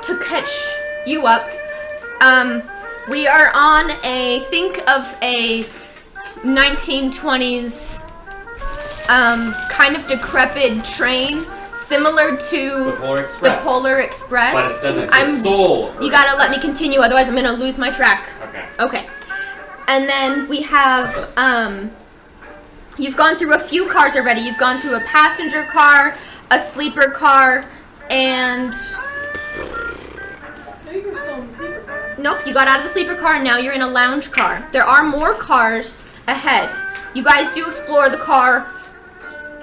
to catch you up, we are on think of a 1920s kind of decrepit train, similar to the Polar Express. But it's soul. You gotta let me continue, otherwise I'm gonna lose my track. Okay. And then we have, you've gone through a few cars already. You've gone through a passenger car, a sleeper car, and... Nope, you got out of the sleeper car and now you're in a lounge car. There are more cars ahead. You guys do explore the car.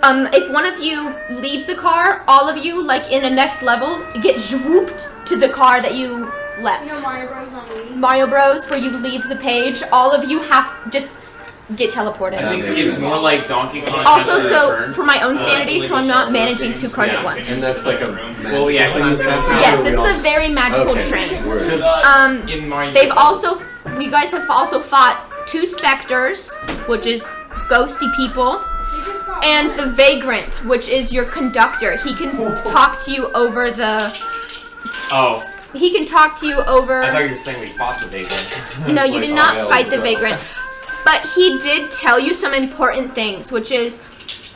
If one of you leaves the car, all of you, like in a next level, get swooped to the car that you left. You know Mario Bros on Wii? Mario Bros, where you leave the page, all of you just get teleported. I think it's more like Donkey Kong. Also, so for my own sanity, so I'm not managing 2 cars at once. And that's like a well, yeah, yes, this is a very magical train. You guys have also fought 2 specters, which is ghosty people, and the Vagrant, which is your conductor. He can talk to you over the... Oh. He can talk to you over... I thought you were saying we fought the Vagrant. No, you did not fight the Vagrant. But he did tell you some important things, which is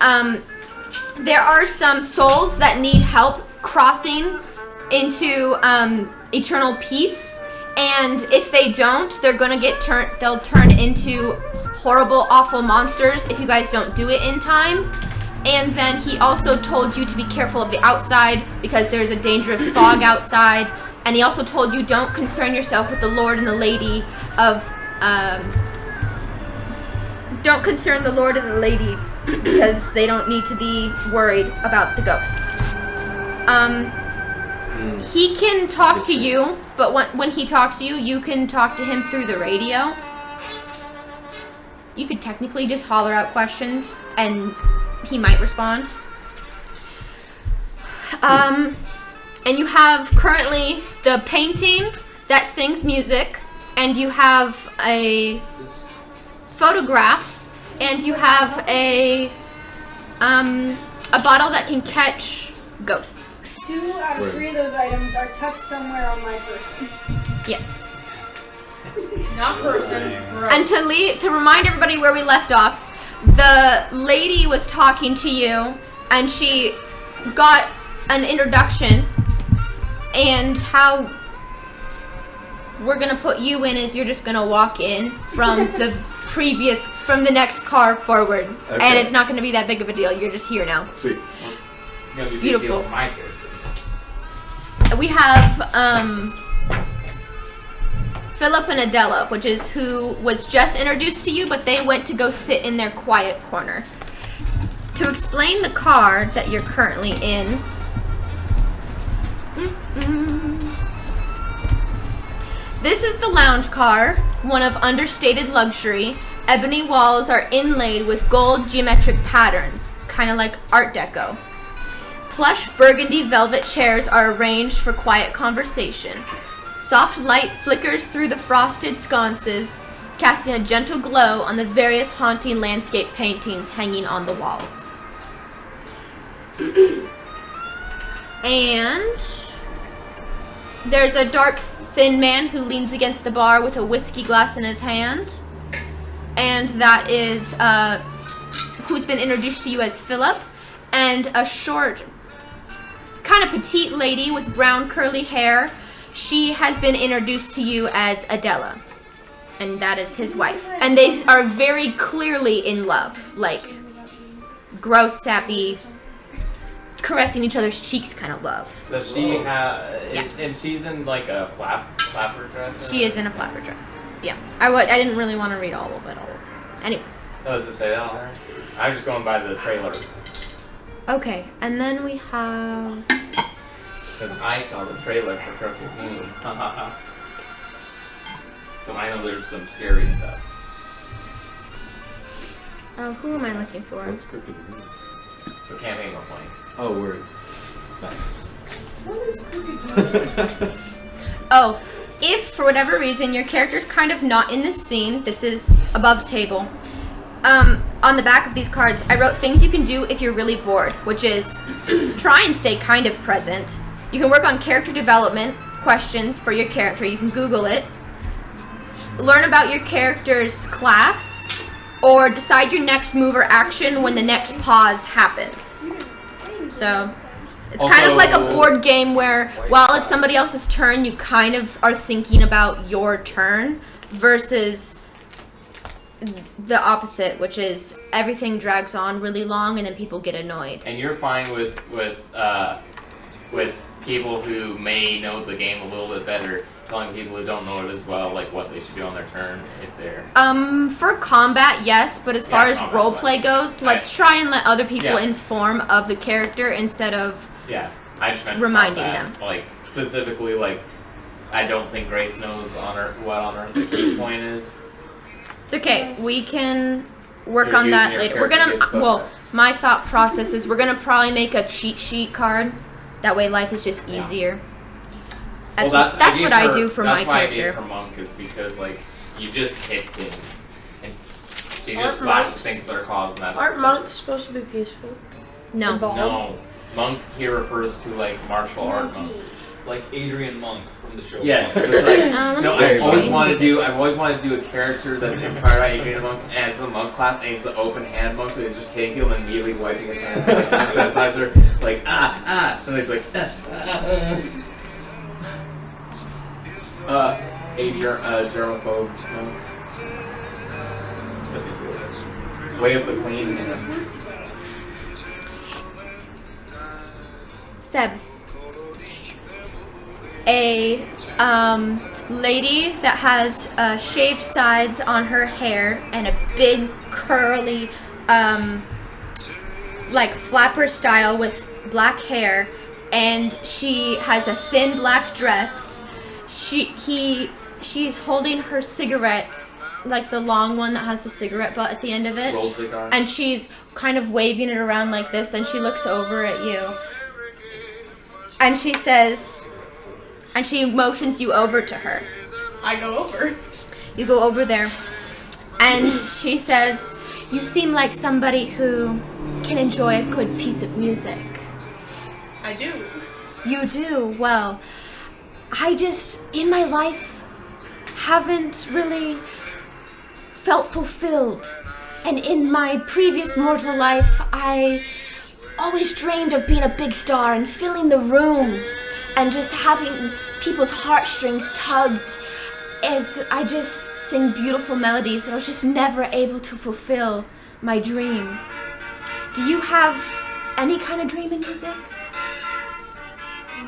there are some souls that need help crossing into eternal peace, and if they don't, they're gonna they'll turn into horrible, awful monsters if you guys don't do it in time. And then he also told you to be careful of the outside because there's a dangerous fog outside. And he also told you don't concern yourself with the Lord and the Lady of... don't concern the Lord and the Lady because they don't need to be worried about the ghosts. He can talk to you, but when he talks to you, you can talk to him through the radio. You could technically just holler out questions and he might respond. And you have currently the painting that sings music, and you have a photograph, and you have a bottle that can catch ghosts. 2 out of 3 of those items are tucked somewhere on my person. Yes. Not person. And to remind everybody where we left off, the lady was talking to you, and she got an introduction, and how we're gonna put you in is you're just gonna walk in from the next car forward, and it's not gonna be that big of a deal. You're just here now. Sweet. Beautiful. We have Philip and Adela, which is who was just introduced to you, but they went to go sit in their quiet corner. To explain the car that you're currently in, this is the lounge car, one of understated luxury. Ebony walls are inlaid with gold geometric patterns, kind of like Art Deco. Plush burgundy velvet chairs are arranged for quiet conversation. Soft light flickers through the frosted sconces, casting a gentle glow on the various haunting landscape paintings hanging on the walls. And there's a dark, thin man who leans against the bar with a whiskey glass in his hand. And that is who's been introduced to you as Philip. And a short, kind of petite lady with brown curly hair. She has been introduced to you as Adela. And that is his wife. And they are very clearly in love. Like, gross, sappy, caressing each other's cheeks kind of love. Does she have... Yeah. And she's in like a flapper dress? She is in a flapper dress. Yeah. I didn't really want to read all of it. Anyway. Oh, does it say that on there? I'm just going by the trailer. Okay, and then we have... Because I saw the trailer for Crooked Moon. So I know there's some scary stuff. Who am I looking for? What's Crooked Moon? It's the campaign we're playing. Oh, word. Nice. What is Crooked Moon? Oh, if for whatever reason your character's kind of not in this scene, this is above table. On the back of these cards, I wrote things you can do if you're really bored, which is try and stay kind of present. You can work on character development, questions for your character. You can Google it. Learn about your character's class, or decide your next move or action when the next pause happens. So it's kind of like a board game where while it's somebody else's turn, you kind of are thinking about your turn versus the opposite, which is everything drags on really long and then people get annoyed. And you're fine with people who may know the game a little bit better telling people who don't know it as well, like what they should do on their turn if they're... For combat, yes, but as far as roleplay goes, let's try and let other people inform of the character instead of I just meant reminding combat. them. Like, specifically, like, I don't think Grace knows what on earth the key point is. It's okay, we can work on that later. We're gonna, my thought process is we're gonna probably make a cheat sheet card. That way life is just easier. That's what I do for my character. That's why I did for Monk, is because, like, you just hit things. And you just slash things that are caused. Aren't monks supposed to be peaceful? No. No. Monk here refers to, like, martial art monk. Like Adrian Monk from the show. Yes. Like, no, I've always wanted to do a character that's inspired by Adrian Monk, and it's a monk class, and he's the open hand monk, so he's just hitting people and immediately wiping his hands like hand sanitizer, like and he's like germaphobe monk. Way of the clean hand. Seb. A lady that has shaved sides on her hair and a big curly like flapper style with black hair, and she has a thin black dress. She's holding her cigarette, like the long one that has the cigarette butt at the end of it, and she's kind of waving it around like this, and she looks over at you and she says, and she motions you over to her. I go over. You go over there, and she says, "You seem like somebody who can enjoy a good piece of music." I do. You do? Well, I just, in my life, haven't really felt fulfilled. And in my previous mortal life, I always dreamed of being a big star and filling the rooms and just having people's heartstrings tugged as I just sing beautiful melodies, but I was just never able to fulfill my dream. Do you have any kind of dream in music?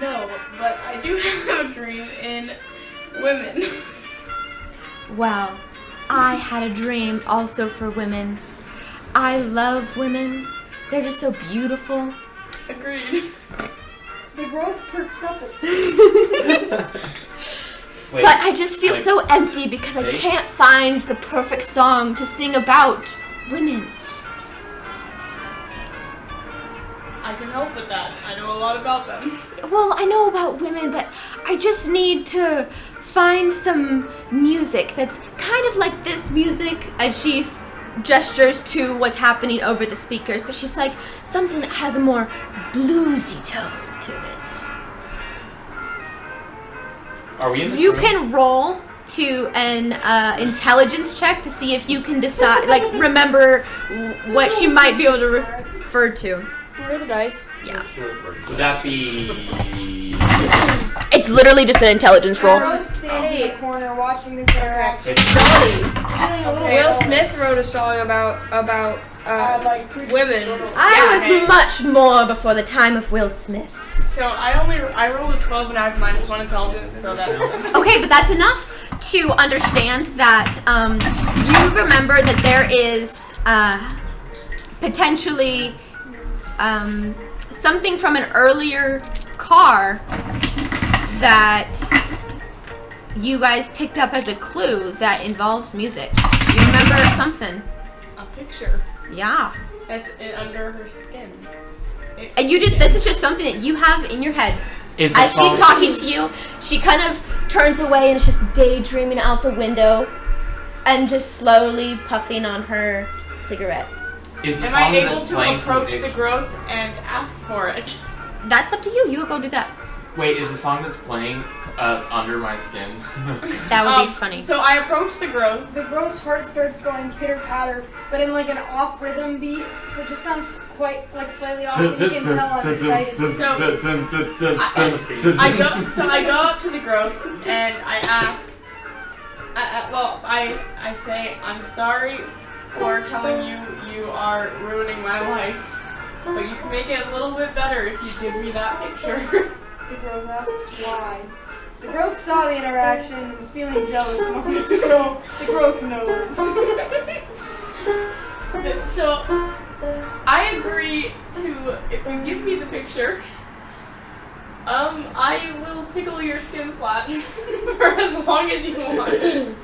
No, but I do have a dream in women. Well, I had a dream also for women. I love women. They're just so beautiful. Agreed. The growth perks up. But I just feel so empty because I can't find the perfect song to sing about women. I can help with that. I know a lot about them. Well, I know about women, but I just need to find some music that's kind of like this music. And she gestures to what's happening over the speakers, but she's like something that has a more bluesy tone to it. Are we in this You room? can roll to an intelligence check to see if you can decide, like, remember what she might be able to refer to. Roll the dice. Yeah. Would that be... It's literally just an intelligence roll. I was standing in the corner watching this interaction. It's Feeling a little Will lost. Smith wrote a song about like women. I was much more before the time of Will Smith. So I rolled a 12 and I have -1 intelligence, so that's Okay, but that's enough to understand that you remember that there is potentially something from an earlier car that you guys picked up as a clue that involves music. You remember something? a picture Yeah. that's under her skin. It's And this is just something that you have in your head. Is As she's talking to you, she kind of turns away and is just daydreaming out the window and just slowly puffing on her cigarette. Is the Am song I able that's to playing approach from the growth and ask for it? That's up to you. You go do that. Wait, is the song that's playing under my skin? That would be funny. So I approach the growth. The growth's heart starts going pitter-patter, but in like an off-rhythm beat, so it just sounds quite like slightly off, but you can tell I'm excited. I go up to the growth and I ask. I say I'm sorry for telling you you are ruining my life, but you can make it a little bit better if you give me that picture. The growth asks why. The growth saw the interaction and was feeling jealous moments ago. The growth knows. So, I agree to, if you give me the picture, I will tickle your skin flaps for as long as you want.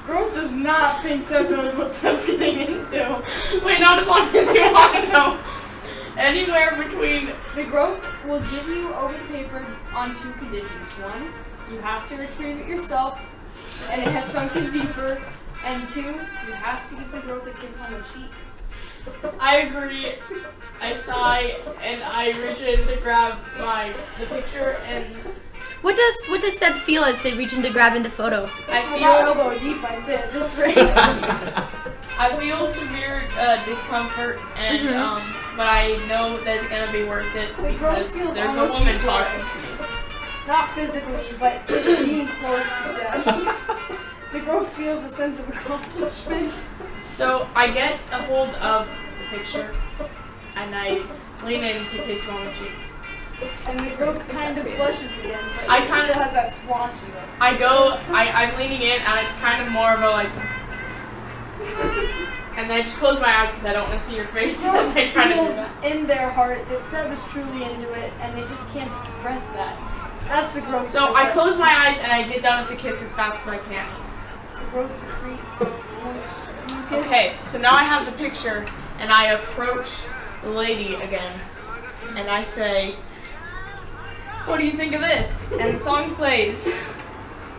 Growth does not think Seb knows what Seb's getting into. Wait, not as long as you want, no. Anywhere between... The growth will give you over the paper on 2 conditions. 1, you have to retrieve it yourself, and it has sunken deeper. And 2, you have to give the growth a kiss on the cheek. I agree. I sigh, and I reach in to grab the picture, and... What does Seb feel as they reach in to grab in the photo? I About feel... elbow deep, I'd say, at this rate. I feel severe discomfort, and but I know that it's gonna be worth it because there's a woman talking to me. Not physically, but just being close to Seb. The growth feels a sense of accomplishment. So I get a hold of the picture, and I lean in to kiss him on the cheek. And the growth kind of blushes again, but I it kind still of- has that swashy look. I'm leaning in, and it's kind of more of a like... And I just close my eyes because I don't want to see your face as I try to do feels that. in their heart that Seb is truly into it, and they just can't express that. That's the growth. So I close my eyes and I get done with the kiss as fast as I can. The growth secretes mucus. Okay, so now I have the picture and I approach the lady again and I say, "What do you think of this?" And the song plays.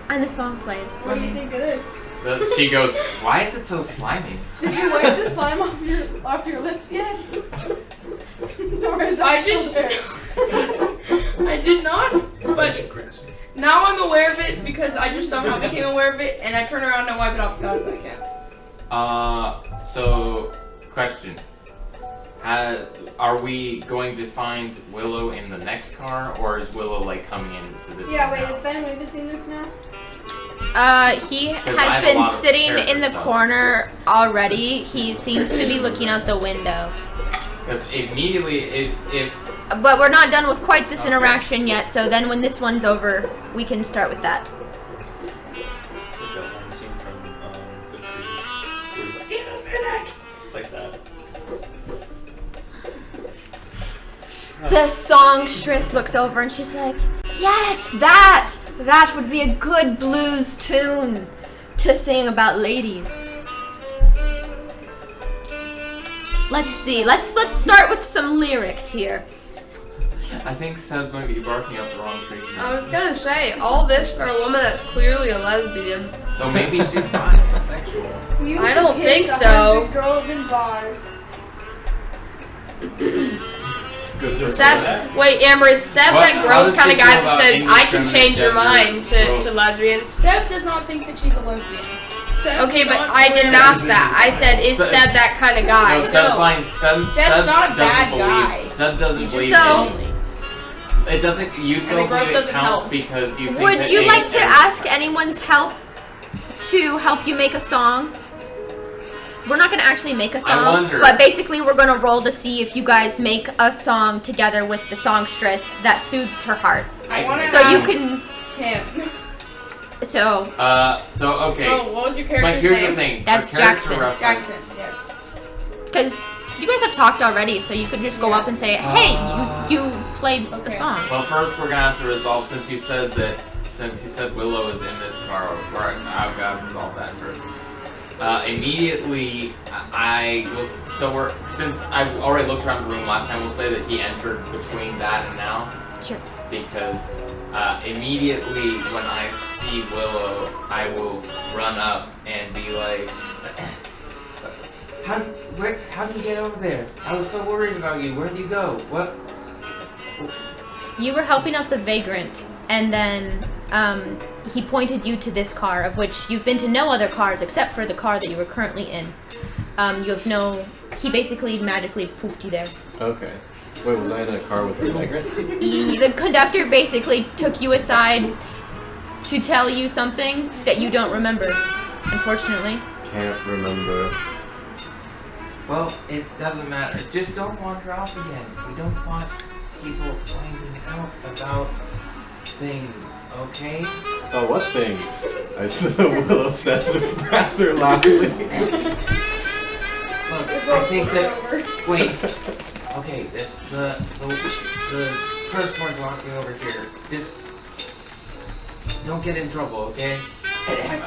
And the song plays. What do you think of this? She goes, why is it so slimy? Did you wipe the slime off your lips yet? Or is that I still just- there? I did not, but now I'm aware of it because I just somehow became aware of it and I turn around and wipe it off as fast as I can. So, question. Are we going to find Willow in the next car, or is Willow, like, coming into this Yeah, one wait, now? is Ben witnessing this now? He I has have a been lot of sitting character in the stuff. corner already. He seems to be looking out the window. Because immediately, if But we're not done with quite this Okay. interaction yet, so then when this one's over, we can start with that. Like that one scene from the tree where he's like, like that. The songstress looks over and she's like, "Yes, that would be a good blues tune to sing about ladies." Let's see. Let's start with some lyrics here. I think Seb might be barking up the wrong tree. I was gonna say, all this for a woman that's clearly a lesbian. Though maybe she's bisexual. You I don't kissed think so. 100 girls in bars. Good for Seb, that. wait, Amber, is Seb What- that how gross does kind she of guy feel that about says, I can change your indiscriminate mind gender to growth? lesbians? Seb does not think that she's a lesbian. Seb Okay, but wants I to didn't wear- ask that. I said, is Seb- Seb that kind of guy? No, Seb No. finds Seb Seb's not a doesn't bad believe. guy. Seb doesn't He's believe. So- lonely. It doesn't. You And the don't growth think it doesn't counts help. because you think Would that you A- like to ask anyone's help to help you make a song? We're not gonna actually make a song, wonder- but basically we're gonna roll to see if you guys make a song together with the songstress that soothes her heart. I want to So you ask can. him. So So okay. Oh, what was your But character's here's name? the thing. That's for character Jaxan. reference- Jaxan, yes. because you guys have talked already, so you could just go up and say, "Hey, you played Okay. a song." Well, first we're gonna have to resolve since you said Willow is in this car. I've got to resolve that first. Immediately, since I've already looked around the room last time, we'll say that he entered between that and now. Sure. Because immediately when I see Willow, I will run up and be like, how did you get over there? I was so worried about you. Where'd you go? What? You were helping out the vagrant, and then he pointed you to this car, of which you've been to no other cars except for the car that you were currently in. You have no... He basically magically poofed you there. Okay. Wait, was I in a car with the vagrant? The conductor basically took you aside to tell you something that you don't remember, unfortunately. Can't remember. Well, it doesn't matter. Just don't wander off again. We don't want people finding out about things, okay? Oh, what things? I said Willow says rather loudly. Look, I think that... Wait. Okay, the purse board's walking over here. Just... Don't get in trouble, okay?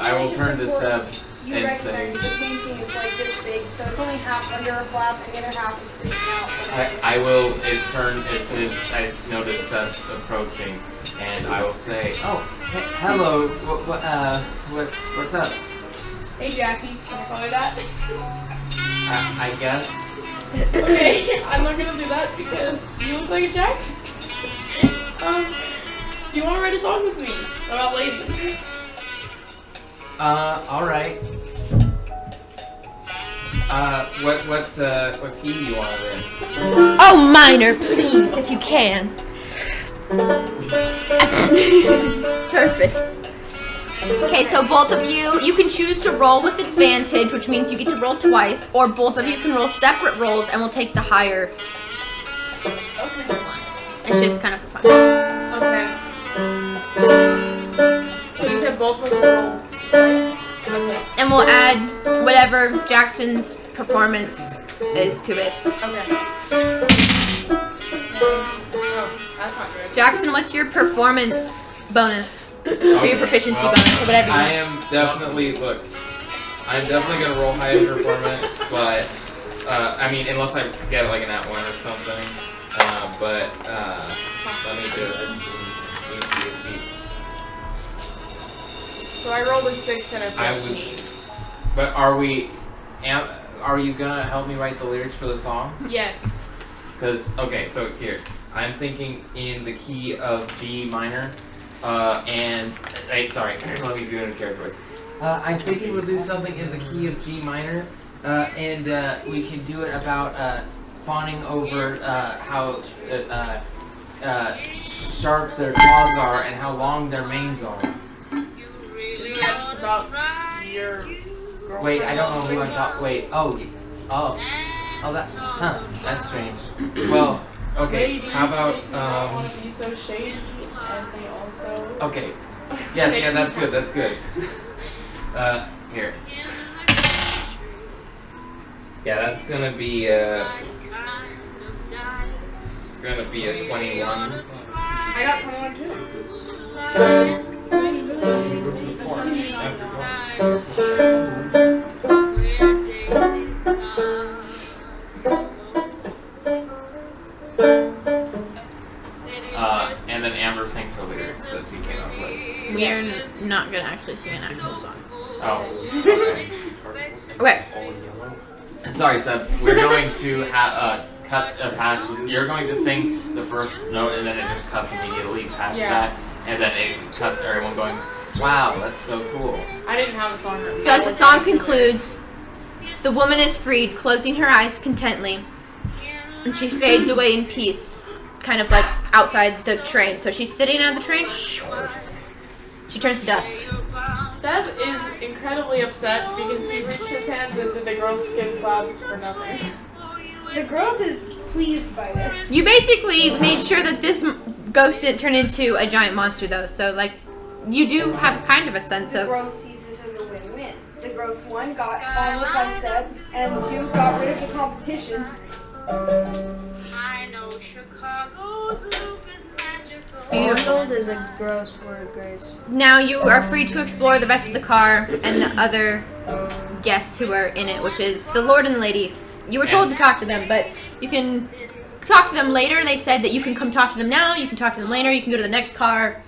I will turn to Seb You and say... recognize the painting is like this big, so it's only half under a flap and the other half is sticking out. I will turn as soon as I notice Seb's approaching, and I will say, "Oh, hello. What's up?" Hey Jackie, can I call her that? I guess. Okay, I'm not gonna do that because you look like a Jax. Do you want to write a song with me about ladies? All right. What key do you want it in? Oh, minor, please, if you can. Perfect. Okay, so both of you can choose to roll with advantage, which means you get to roll twice, or both of you can roll separate rolls, and we'll take the higher. Okay. It's just kind of for fun. Okay. So you said both of us roll twice? Okay. And we'll add whatever Jackson's performance is to it. Okay. Oh, that's not good. Jackson, what's your performance bonus? Or your proficiency bonus, or whatever you I want. am definitely I'm definitely gonna roll higher performance, but I mean, unless I get like an at one or something. Let me just. So I rolled a 6 and a 15. But are you gonna help me write the lyrics for the song? Yes. Because, okay, so here, I'm thinking in the key of G minor, let me do it in character voice. I'm thinking we'll do something in the key of G minor, and we can do it about fawning over how sharp their claws are and how long their manes are. Isn't that just about your girlfriend? Wait, I don't know who I'm talking. Wait, that's strange. Well, okay, Ladies, how they about don't want to be so shady, and they also. Okay. Yes, yeah, that's good. That's good. Here. Yeah, that's gonna be it's gonna be a 21. I got 21 too. And then Amber sings her lyrics that she came up with. We are not gonna actually sing an actual song. Oh, okay. Okay. Sorry, Seb. We're going to cut past this. You're going to sing the first note, and then it just cuts immediately past that, and then it cuts everyone going, "Wow, that's so cool." I didn't have a song written. So as the song concludes, the woman is freed, closing her eyes contently, and she fades away in peace, kind of like outside the train. So she's sitting on the train. She turns to dust. Seb is incredibly upset because he reached his hands into the girl's skin flaps for nothing. The growth is pleased by this. You basically made sure that this ghost didn't turn into a giant monster, though. So, like, you do have kind of a sense The of... growth sees this as a win-win. The growth 1 got followed by Seb, and 2 got rid of the competition. I know Chicago's roof is magical. Beautiful. Is a gross word, Grace. Now you are free to explore the rest of the car and the other guests who are in it, which is the Lord and the Lady. You were told to talk to them, but you can talk to them later. They said that you can come talk to them now, you can talk to them later, you can go to the next car,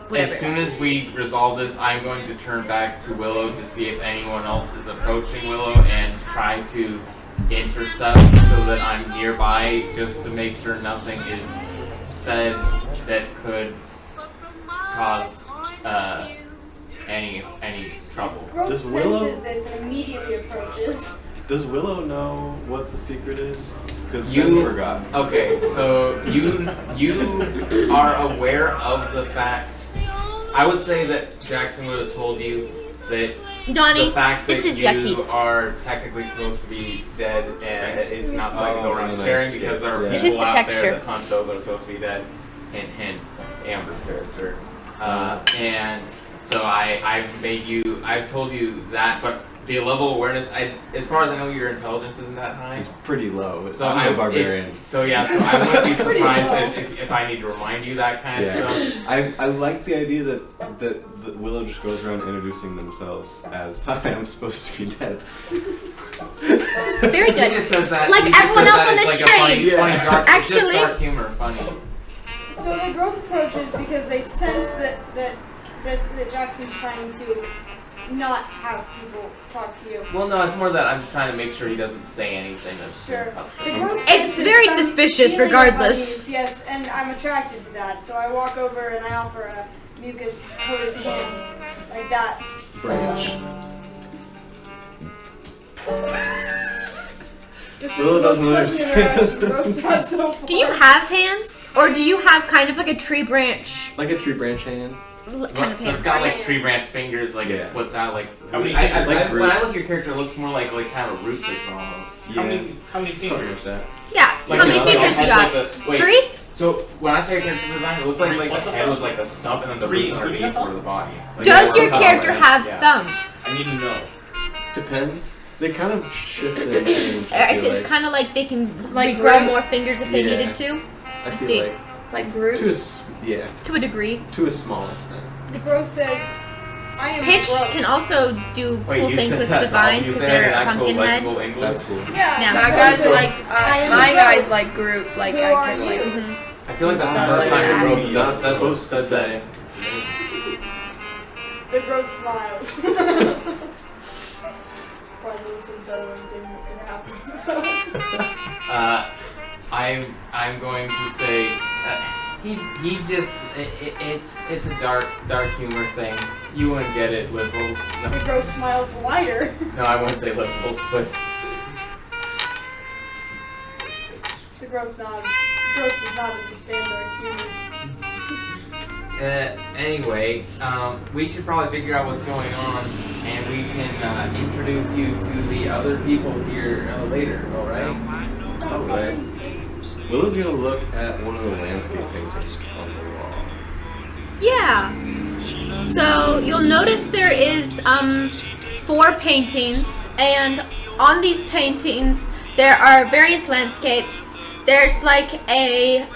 whatever. As soon as we resolve this, I'm going to turn back to Willow to see if anyone else is approaching Willow and try to intercept so that I'm nearby just to make sure nothing is said that could cause any trouble. Growth Does Willow- senses this and immediately approaches. Does Willow know what the secret is? Because You- Ben forgot. Okay, so you are aware of the fact. I would say that Jackson would have told you that Donnie, the fact that this is you yucky. are technically supposed to be dead and it's not something to go around nice. sharing because there are Yeah. It's people just the out texture. there that hunt those that are supposed to be dead. Hint, hint. Amber's character. And so I've told you that, but the level of awareness, as far as I know, your intelligence isn't that high. He's pretty low. So I'm a barbarian. So I wouldn't be surprised if I need to remind you that kind of stuff. I like the idea that Willow just goes around introducing themselves as, "Hi, I'm supposed to be dead." Very He good. just says that. Like he just everyone says else that on it's this like a funny, train. funny Yeah. dark, it's just Actually- dark humor, funny. So the growth approaches because they sense that Jackson's trying to not have people talk to you. Well, no, it's more that I'm just trying to make sure he doesn't say anything that's Sure. The customer. growth It's senses very some suspicious feeling of regardless. unease, yes, and I'm attracted to that. So I walk over and I offer a mucus-coated hand like that. Branch. This is Willow the most doesn't pleasant understand. interaction Growth's had so far. Do you have hands? Or do you have kind of like a tree branch Like a tree branch hand. kind of So hands? it's got like tree branch fingers, like it Yeah. splits out like. How many I, fingers? Like when I look at your character, it looks more like kind of a root system almost. How many Something fingers? like that. Yeah. Like, How many you know, fingers you almost got? like the- wait, 3? So when I say character design, it looks like Three plus the a head thumb? was like a stump and then the Three roots including underneath a thumb? were the body. Like, Does yeah, your some character color, have yeah. thumbs? I need to know. Depends. They kind of shift and change. I Actually, feel it's like. kind of like they can Like regrow Groot? more fingers if they Yeah. needed to, I feel see. like Like Groot? to to a degree. a small extent. The growth says, I am Pitch growth. can also do Wait, cool you things said with that the vines you because said they're an a actual pumpkin head. legible English? That's cool. Yeah, Yeah. My the growth guy's says, like, I am my growth. guy's like Groot. Like, Who I are can like. you? Mhm. I feel like that's the Stuff first like time that. the growth That's said supposed to that. say. The growth smiles. It's probably the most unsettling thing that can happen. So. I'm going to say he just it's a dark humor thing. You wouldn't get it, liberals. The No, growth smiles wider. no, I wouldn't say liberals, but The growth nods. The growth does not understand our humor. anyway, we should probably figure out what's going on, and we can introduce you to the other people here later. All right? Alright. Willow's gonna look at one of the landscape paintings on the wall. Yeah. So you'll notice there is 4 paintings, and on these paintings there are various landscapes. There's like a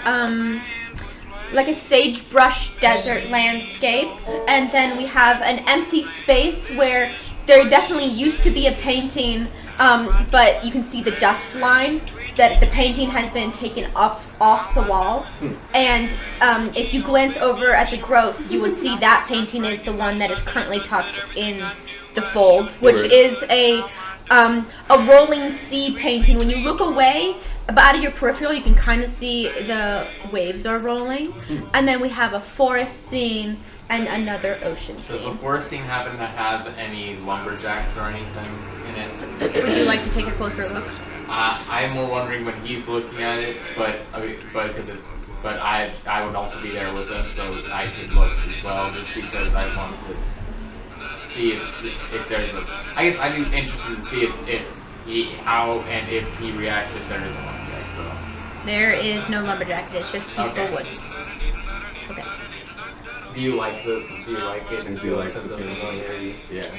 sagebrush desert landscape, and then we have an empty space where there definitely used to be a painting, but you can see the dust line that the painting has been taken off the wall. And if you glance over at the growth, you would see that painting is the one that is currently tucked in the fold, which Word. is a rolling sea painting. When you look away, out of your peripheral, you can kind of see the waves are rolling. And then we have a forest scene and another ocean Does the scene. forest scene happen to have any lumberjacks or anything in it? Would you like to take a closer look? I'm more wondering when he's looking at it, but I would also be there with him, so I could look as well, just because I wanted to see if there's a. I guess I'd be interested to see if he reacts if there is a lumberjack. So There is no lumberjack. It's just peaceful Okay. woods. Okay. do you like it? I do like Sense the of painting. familiarity? Yeah.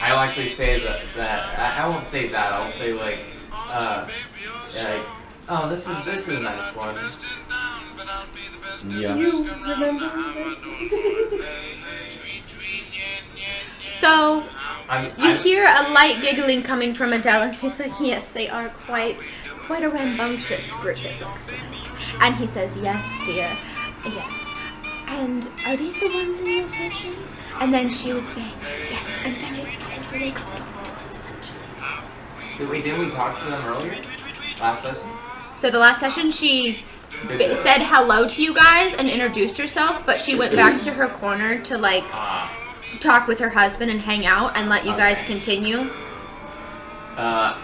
I'll actually say that I won't say that. I'll say like, oh, this is a nice one. Yeah. Do you remember this? So I'm you hear a light giggling coming from Adele, and she's like, "Yes, they are quite a rambunctious group, it looks like." And he says, "Yes, dear, yes. And are these the ones in your vision?" And then she would say, "Yes, I'm very excited for they come talk to us eventually." Didn't we talk to them earlier? Last session? So the last session, she said hello to you guys and introduced herself, but she went back to her corner to like talk with her husband and hang out and let you guys continue. I'm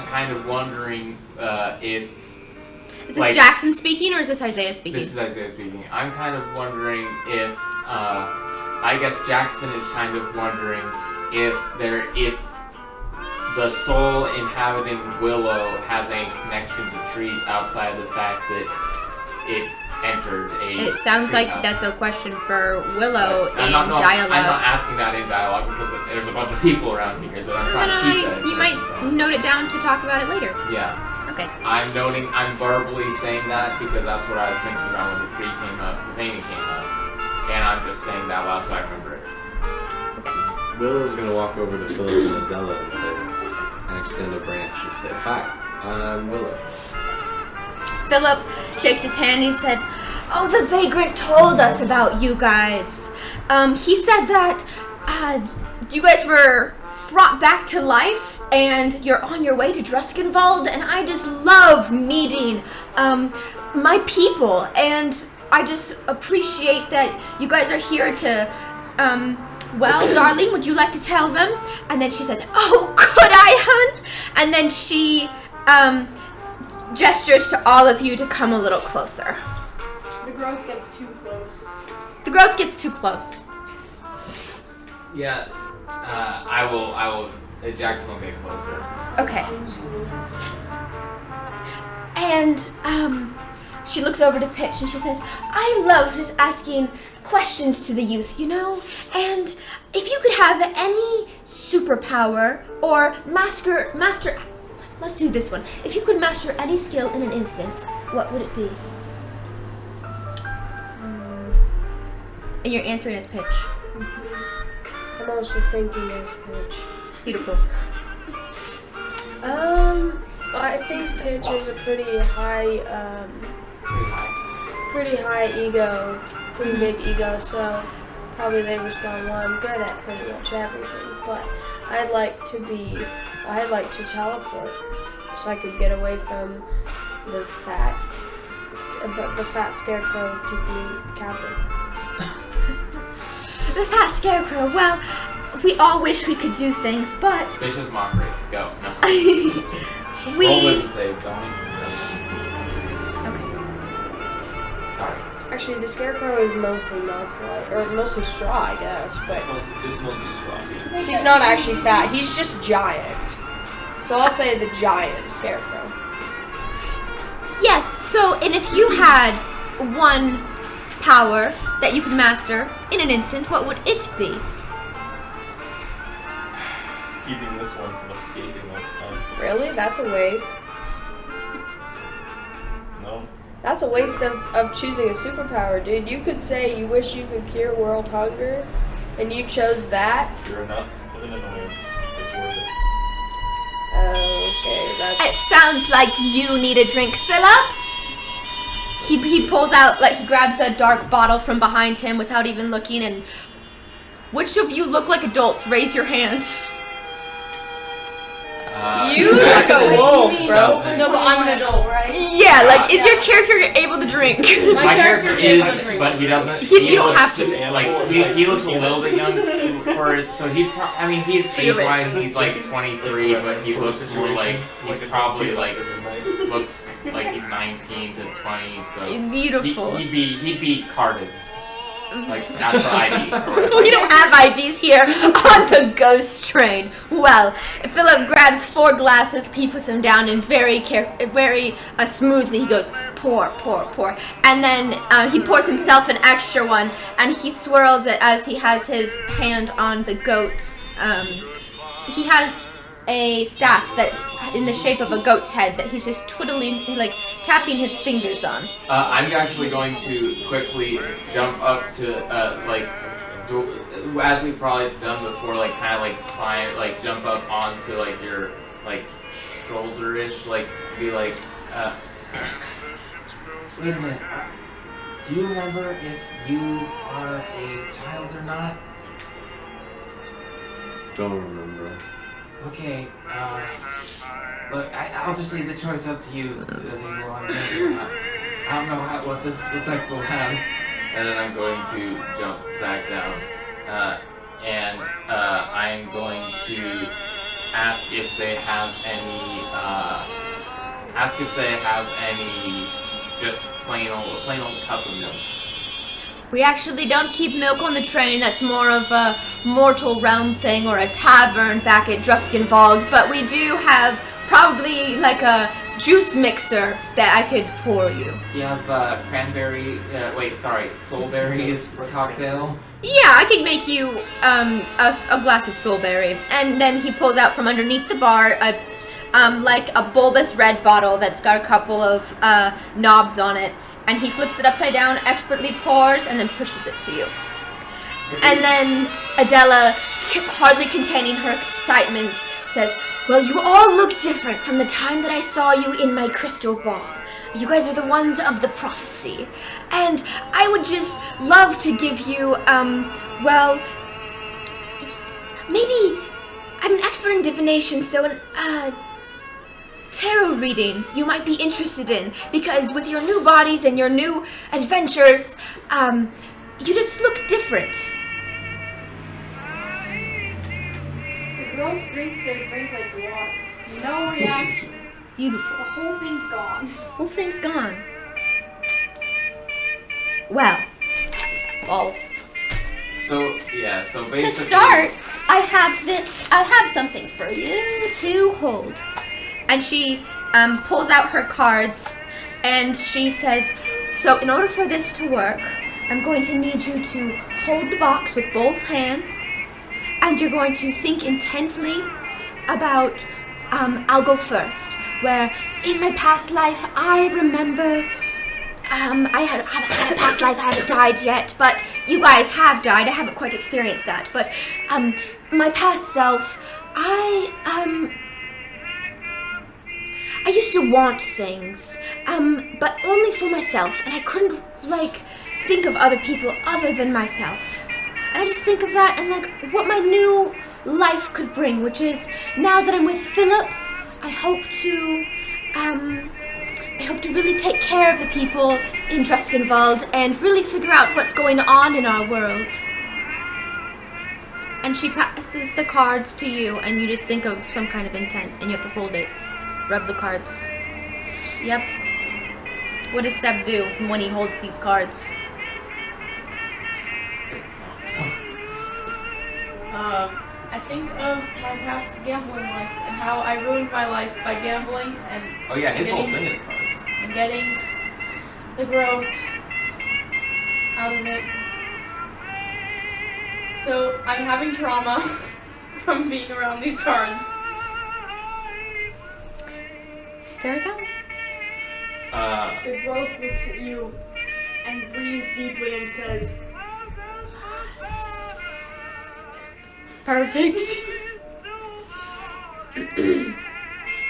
kind of wondering if. Is this Jaxan speaking or is this Isaiah speaking? This is Isaiah speaking. I'm kind of wondering if, I guess Jaxan is kind of wondering if the soul inhabiting Willow has a connection to trees outside the fact that it entered a. It sounds like house. That's a question for Willow in dialogue. I'm not asking that in dialogue because there's a bunch of people around here that I'm trying to keep that. You might note it down to talk about it later. Yeah. Okay. I'm verbally saying that because that's what I was thinking about when the tree came up, the painting came up. And I'm just saying that loud so I remember it. Okay. Willow's gonna walk over to Philip and Adela and extend a branch and say, "Hi, I'm Willow." Philip shakes his hand and he said, "Oh, the vagrant told us about you guys. He said that you guys were brought back to life and you're on your way to Druskenvald, and I just love meeting my people, and I just appreciate that you guys are here to, well, darling, would you like to tell them?" And then she said, "Oh, could I, hun?" And then she gestures to all of you to come a little closer. The growth gets too close. The growth gets too close. Yeah, I will. Jackson will get closer. Okay. And she looks over to Pitch and she says, "I love just asking questions to the youth, you know? And if you could have any superpower or master, let's do this one. If you could master any skill in an instant, what would it be?" And you're answering as Pitch. I'm also thinking as Pitch. Beautiful. I think Pitch is a pretty high ego, pretty big ego, so probably they respond, "Well, I'm good at pretty much everything, but I'd like to teleport so I could get away from the fat scarecrow keeping me captive." The fat scarecrow. Well, we all wish we could do things, but Vicious mockery. Go. No. Roll we. with and save, Donny. Okay. Sorry. Actually, the scarecrow is mostly straw, I guess, but It's mostly straw. he's not actually fat. He's just giant. So I'll say the giant scarecrow. Yes. So, and if you had one power that you could master in an instant, what would it be? Keeping this one from escaping all the time. Really? That's a waste. No. That's a waste of choosing a superpower, dude. You could say you wish you could cure world hunger, and you chose that. You're enough of an annoyance. It's worth it. Okay, It sounds like you need a drink, Philip. He pulls out, like, he grabs a dark bottle from behind him without even looking, and which of you look like adults? Raise your hands. You look a wolf, bro. No, but I'm an adult, right? Yeah, like, is your character able to drink? My character is, but he doesn't. You don't have to. He looks a little bit young for his. So he's age-wise, he's like 23, but he looks more like he's probably like looks like he's 19 to 20. So Beautiful. He'd be carded. Like, that's for ID. We don't have IDs here on the ghost train. Well, Philip grabs 4 glasses, he puts them down, and very smoothly he goes, pour, pour, pour. And then he pours himself an extra one, and he swirls it as he has his hand on the goats. He has a staff that's in the shape of a goat's head that he's just twiddling, like tapping his fingers on. I'm actually going to quickly jump up to as we've probably done before, like kind of like climb, like jump up onto like your like shoulder-ish, like be like, wait a minute, do you remember if you are a child or not? Don't remember. Okay, Look, I'll just leave the choice up to you. If you want to. I don't know what this effect will have. And then I'm going to jump back down. And I'm going to ask if they have any. Just plain old cup of milk. We actually don't keep milk on the train. That's more of a mortal realm thing or a tavern back at Druskenvald. But we do have probably like a juice mixer that I could pour you. You have soulberries for cocktail? Yeah, I could make you a glass of soulberry. And then he pulls out from underneath the bar like a bulbous red bottle that's got a couple of knobs on it. And he flips it upside down, expertly pours, and then pushes it to you. And then Adela, hardly containing her excitement, says, "Well, you all look different from the time that I saw you in my crystal ball. You guys are the ones of the prophecy. And I would just love to give you, maybe I'm an expert in divination, so tarot reading you might be interested in, because with your new bodies and your new adventures, you just look different." The girl drinks their drink like water. No reaction. Beautiful. The whole thing's gone. Whole thing's gone. Well, balls. So basically... To start, I have something for you to hold. And she pulls out her cards, and she says, "So in order for this to work, I'm going to need you to hold the box with both hands, and you're going to think intently about, I'll go first, where in my past life, I remember, I had a past life, I haven't died yet, but you guys have died, I haven't quite experienced that, but, my past self, I used to want things, but only for myself, and I couldn't, think of other people other than myself. And I just think of that and, what my new life could bring, which is, now that I'm with Philip, I hope to really take care of the people in Druskenvald and really figure out what's going on in our world." And she passes the cards to you, and you just think of some kind of intent, and you have to hold it. Rub the cards. Yep. What does Seb do when he holds these cards? I think of my past gambling life and how I ruined my life by gambling and his whole thing is cards. And getting the growth out of it. So I'm having trauma from being around these cards. Verified? The growth looks at you and breathes deeply and says, Perfect.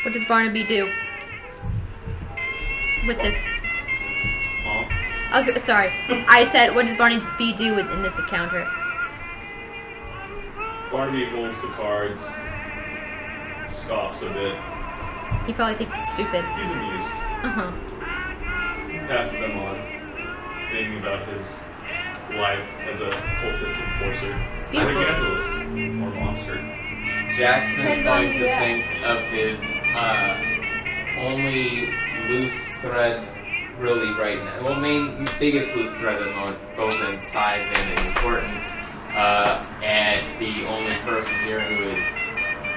What does Barnaby do with this? Sorry. I said, what does Barnaby do in this encounter? Barnaby holds the cards, scoffs a bit. He probably thinks it's stupid. He's amused. Uh-huh. Passes them on, thinking about his life as a cultist enforcer. Beautiful. Evangelist or monster. Jackson's going to think of his only loose thread really right now. Well, biggest loose thread at the moment, both in size and in importance. And the only person here who is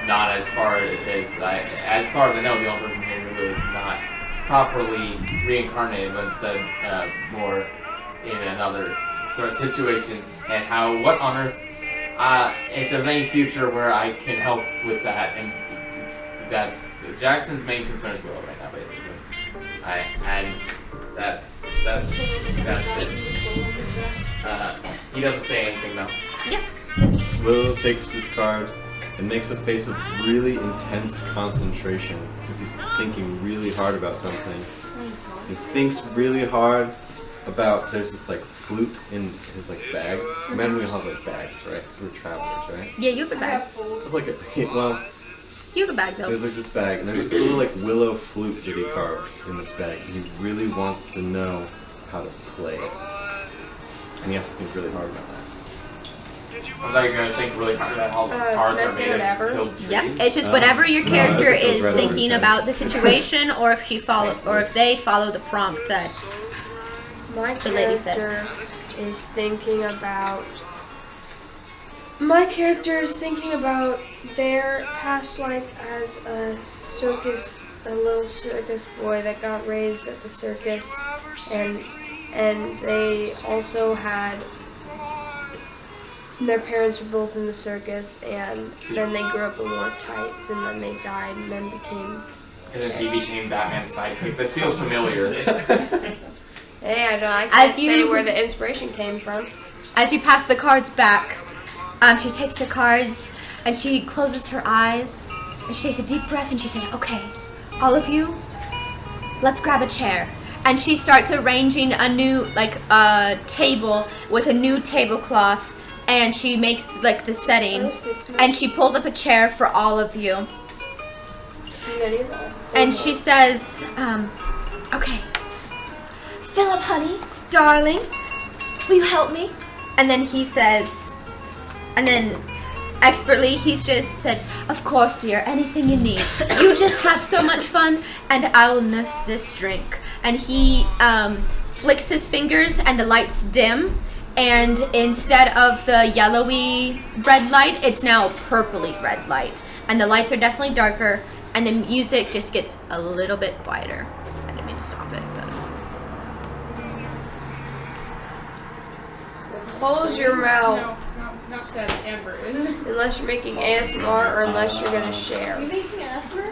not as far as I know, the only person here who is not properly reincarnated, but instead more in another sort of situation. And what on earth, if there's any future where I can help with that, and that's Jackson's main concern as well right now, basically. And that's it. He doesn't say anything though. Yeah. Willow takes this card and makes a face of really intense concentration, as if he's thinking really hard about something. He thinks really hard about, there's this flute in his bag. Imagine we all have bags, right? 'Cause we're travelers, right? Yeah, you have a bag. It's You have a bag though. There's like this bag, and there's this little like willow flute that he carved in this bag, and he really wants to know how to play it. And he has to think really hard about that. I thought you were gonna think really hard about how cards can I are say made whatever? of killed trees. Yep. It's just whatever your No, character that goes is right over thinking his head. about the situation, or if they follow the prompt that. My The lady said. character is thinking about. My character is thinking about their past life as a little circus boy that got raised at the circus, and they also had. Their parents were both in the circus, and then they grew up and wore tights, and then they died, and then became. And then he became Batman's sidekick. This feels familiar. Hey, I can't As you- say where the inspiration came from. As you pass the cards back, she takes the cards and she closes her eyes and she takes a deep breath and she said, "Okay, all of you, let's grab a chair." And she starts arranging a new table with a new tablecloth, and she makes the setting, and she pulls up a chair for all of you. And she says, "Okay, Philip, honey, darling, will you help me?" And then he says, and then expertly he's just said, "Of course, dear, anything you need. You just have so much fun, and I'll nurse this drink." And he flicks his fingers, and the lights dim, and instead of the yellowy red light, it's now a purpley red light. And the lights are definitely darker, and the music just gets a little bit quieter. I didn't mean to stop it, but... Close your mouth. No, not said. Amber is. Unless you're making ASMR or unless you're gonna share. You making Asper?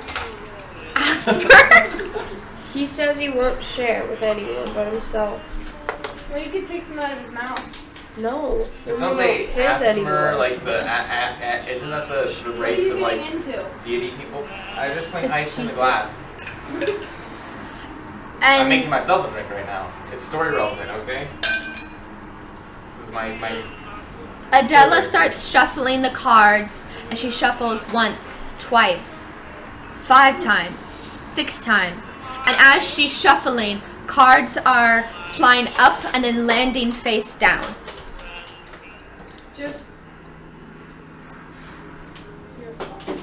Asper? He says he won't share with anyone but himself. Well, you could take some out of his mouth. No. It sounds like Asmer, like the isn't that the What are race you of getting like into? deity people? I just put ice in the glass. I'm And making myself a drink right now. It's story relevant, okay? This is my Adela starts shuffling the cards, and she shuffles once, twice, 5 times, 6 times. And as she's shuffling, cards are flying up and then landing face down. Just.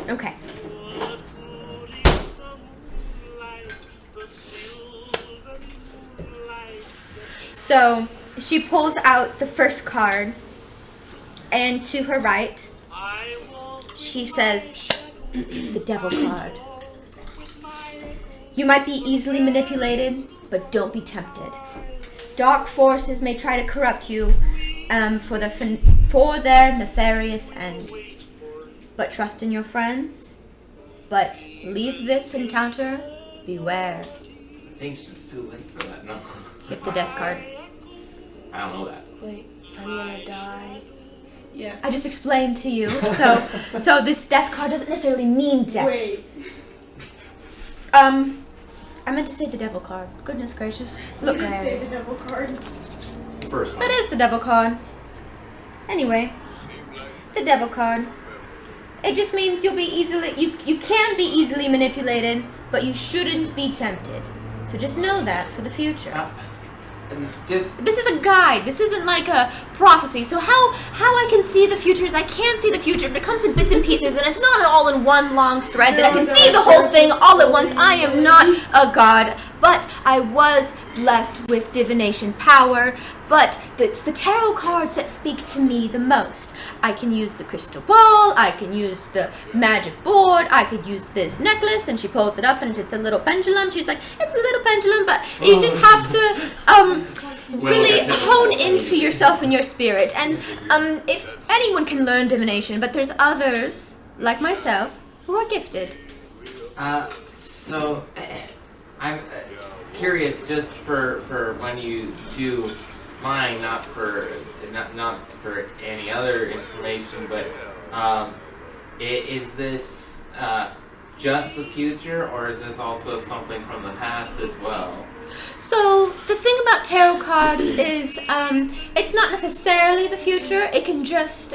Okay. So she pulls out the first card, and to her right, she says, "The devil card. You might be easily manipulated, but don't be tempted. Dark forces may try to corrupt you for their nefarious ends. But trust in your friends. But leave this encounter, beware." I think it's too late for that. No. Get the death card. I don't know that. Wait, I'm gonna die. Yes. I just explained to you. So this death card doesn't necessarily mean death. Wait. I meant to say the devil card. Goodness gracious. Look You didn't say there. the devil card. First That is the devil card. Anyway, the devil card. It just means you can be easily manipulated, but you shouldn't be tempted. So just know that for the future. Just This is a guide. This isn't like a prophecy. So how I can see the future is I can't see the future, but it comes in bits and pieces, and it's not all in one long thread that I can see the whole thing all at once. I am not a god, but I was blessed with divination power. But it's the tarot cards that speak to me the most. I can use the crystal ball, I can use the magic board, I could use this necklace, and she pulls it up and it's a little pendulum. She's like, "It's a little pendulum, but you just have to really hone into yourself and your spirit." And if anyone can learn divination, but there's others, like myself, who are gifted. So I'm curious, just for when you do mine, not for any other information, but is this just the future, or is this also something from the past as well? So the thing about tarot cards is it's not necessarily the future. It can just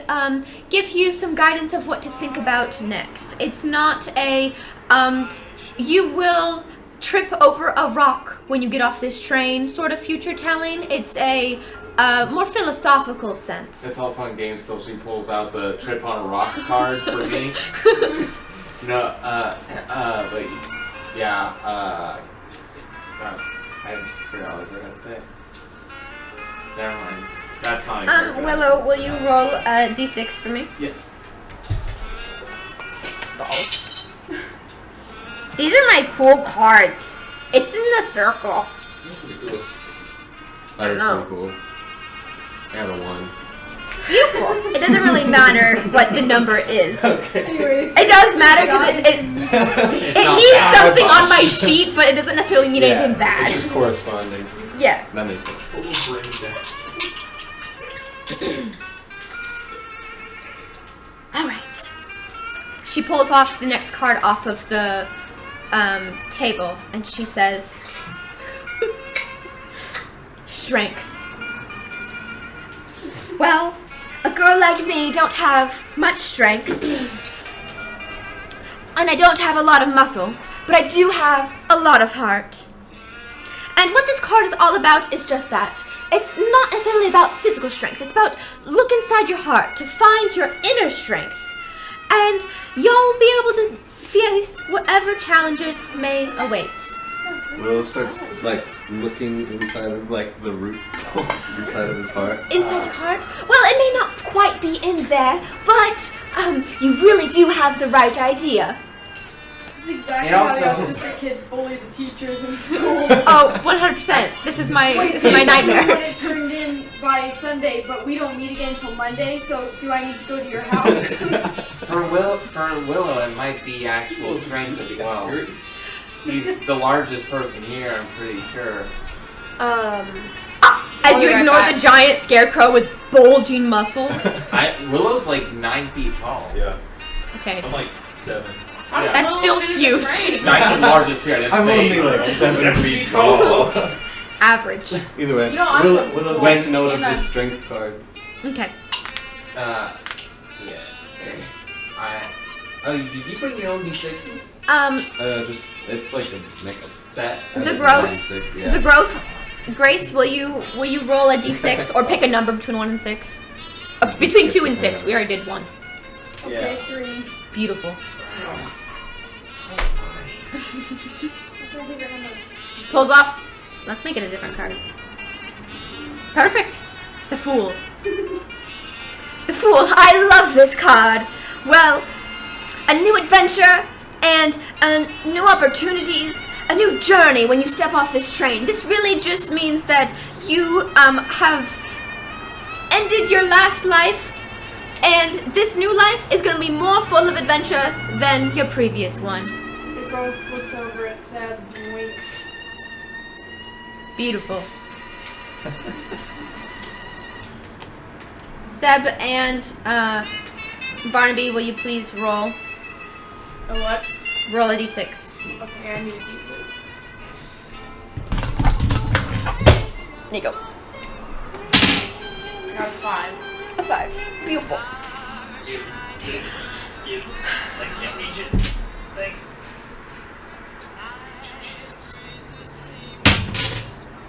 give you some guidance of what to think about next. It's not a you will trip over a rock when you get off this train sort of future telling. It's a more philosophical sense. It's all fun games till she pulls out the trip on a rock card for me. No, but yeah, I forgot what I was gonna say. Never mind. That's not a Willow, will you roll a d6 for me? Yes. Balls. These are my cool cards. It's in the circle. That's pretty cool. That is No. pretty cool. I got a 1. Beautiful. It doesn't really matter what the number is. Anyways, It does matter because it not means bad. something on my sheet, but it doesn't necessarily mean anything It's bad. just corresponding. Yeah. That makes sense. All right. She pulls off the next card off of the table, and she says, "Strength. Well, a girl like me don't have much strength, and I don't have a lot of muscle, but I do have a lot of heart. And what this card is all about is just that. It's not necessarily about physical strength. It's about look inside your heart to find your inner strength. And you'll be able to face whatever challenges may await." Willow starts like looking inside of like the root balls inside of his heart. Inside your heart? Well, it may not quite be in there, but you really do have the right idea. This is exactly And how the also- autistic kids bully the teachers in school. Oh, 100%. This is my Wait, this is my you said you want nightmare. it turned in by Sunday, but we don't meet again until Monday, so do I need to go to your house? For Willow, it might be actual strength as well. He's the largest person here, I'm pretty sure. As you ignore the giant scarecrow with bulging muscles. Willow's like 9 feet tall. Yeah. Okay. I'm like 7. Yeah. That's still huge. No, I'm the largest here. I didn't I'm say only like 7 feet tall. Average. Either way, You know, I'm Willow when- takes note of in a- this strength card. Okay. Yeah. Did you bring your own D6s? Just it's like a mix. Set. The growth. Yeah. The growth. Grace, will you roll a d6 or pick a number between 1 and 6? Between 2 and 6. We already did 1. Okay, 3. Beautiful. Pulls off. Let's make it a different card. Perfect. The Fool. The Fool. I love this card. Well, a new adventure and new opportunities, a new journey when you step off this train. This really just means that you have ended your last life, and this new life is going to be more full of adventure than your previous one. They both looks over at Seb and winks. Beautiful. Seb and Barnaby, will you please roll? A what? Roll a d6. Okay, I need D6. There you go. I got 5. A 5. Beautiful. I can't reach it. Thanks.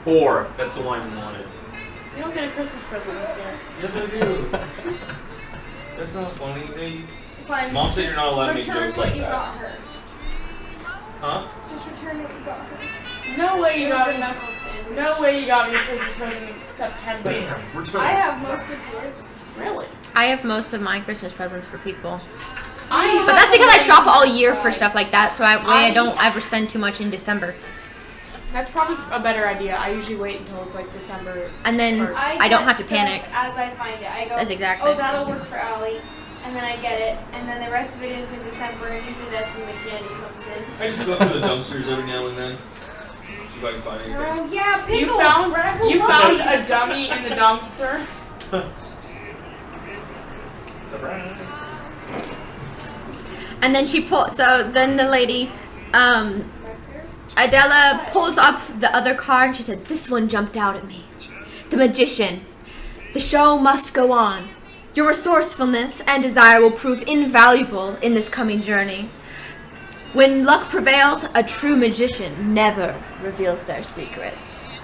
4. That's the one you wanted. You don't get a Christmas present this year. Yes, I do. That's not funny. Fine. Mom said you're not allowed to make return jokes what like you that. got her. Huh? Just return what you got her. No way you It was got a me. knuckle sandwich. No way you got me a Christmas present in September. Return. I have most of yours. Really? I have most of my Christmas presents for people. I But that's because I shop all year for stuff like that, so I don't ever spend too much in December. That's probably a better idea. I usually wait until it's like December. And then First. I don't get have to stuff panic. As I find it, I go. That's exactly. Oh, that'll work for Allie, and then I get it, and then the rest of it is in December, and usually that's when the candy comes in. I just go through the dumpsters every now and then. See if I can find anything. Oh yeah, pickles. You found Rebel you found Boys. a dummy in the dumpster. And then then the lady, Idella pulls up the other card and she said, "This one jumped out at me. The magician. The show must go on. Your resourcefulness and desire will prove invaluable in this coming journey. When luck prevails, a true magician never reveals their secrets."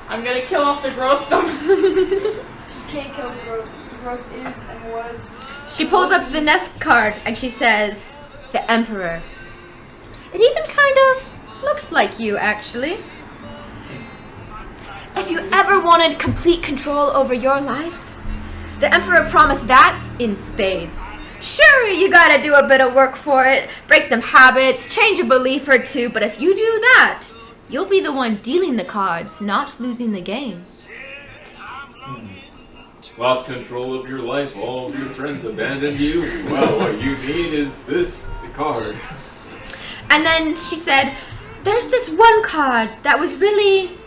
I'm gonna kill off the growth somehow. You can't kill the growth. The growth is and was. She pulls up the next card and she says, "The Emperor. It even kind of looks like you, actually. If you ever wanted complete control over your life, the Emperor promised that in spades. Sure, you gotta do a bit of work for it, break some habits, change a belief or two, but if you do that, you'll be the one dealing the cards, not losing the game." Lost control of your life, all of your friends abandoned you. Well, what you need is this card. And then she said, "There's this one card that was really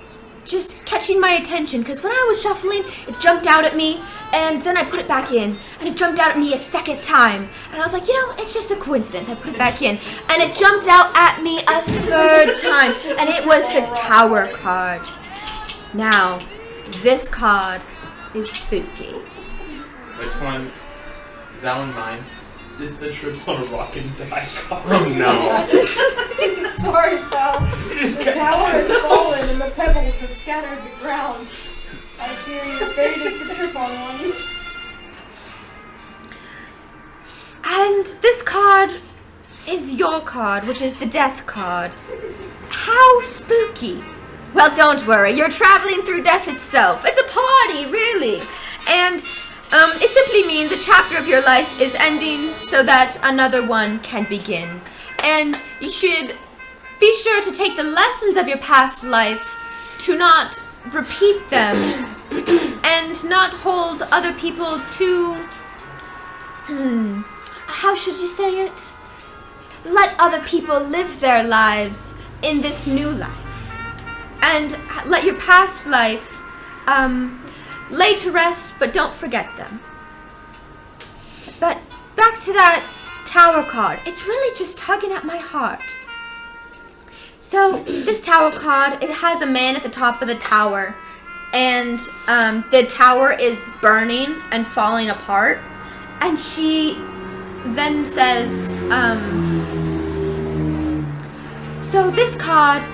just catching my attention, because when I was shuffling, it jumped out at me, and then I put it back in, and it jumped out at me a second time. And I was like, it's just a coincidence. I put it back in, and it jumped out at me a third time, and it was the Tower card. Now, this card is spooky." Which one? Is that one mine? It's the trip on a rock and die card. Oh no. Sorry, pal. The tower has fallen and the pebbles have scattered the ground. I fear your fate is to trip on one. And this card is your card, which is the Death card. How spooky. Well, don't worry. You're traveling through death itself. It's a party, really. And it simply means a chapter of your life is ending so that another one can begin. And you should be sure to take the lessons of your past life to not repeat them and not hold other people to, how should you say it? Let other people live their lives in this new life. And let your past life lay to rest, but don't forget them. But back to that Tower card. It's really just tugging at my heart. So this Tower card, it has a man at the top of the tower, and the tower is burning and falling apart. And she then says, so this card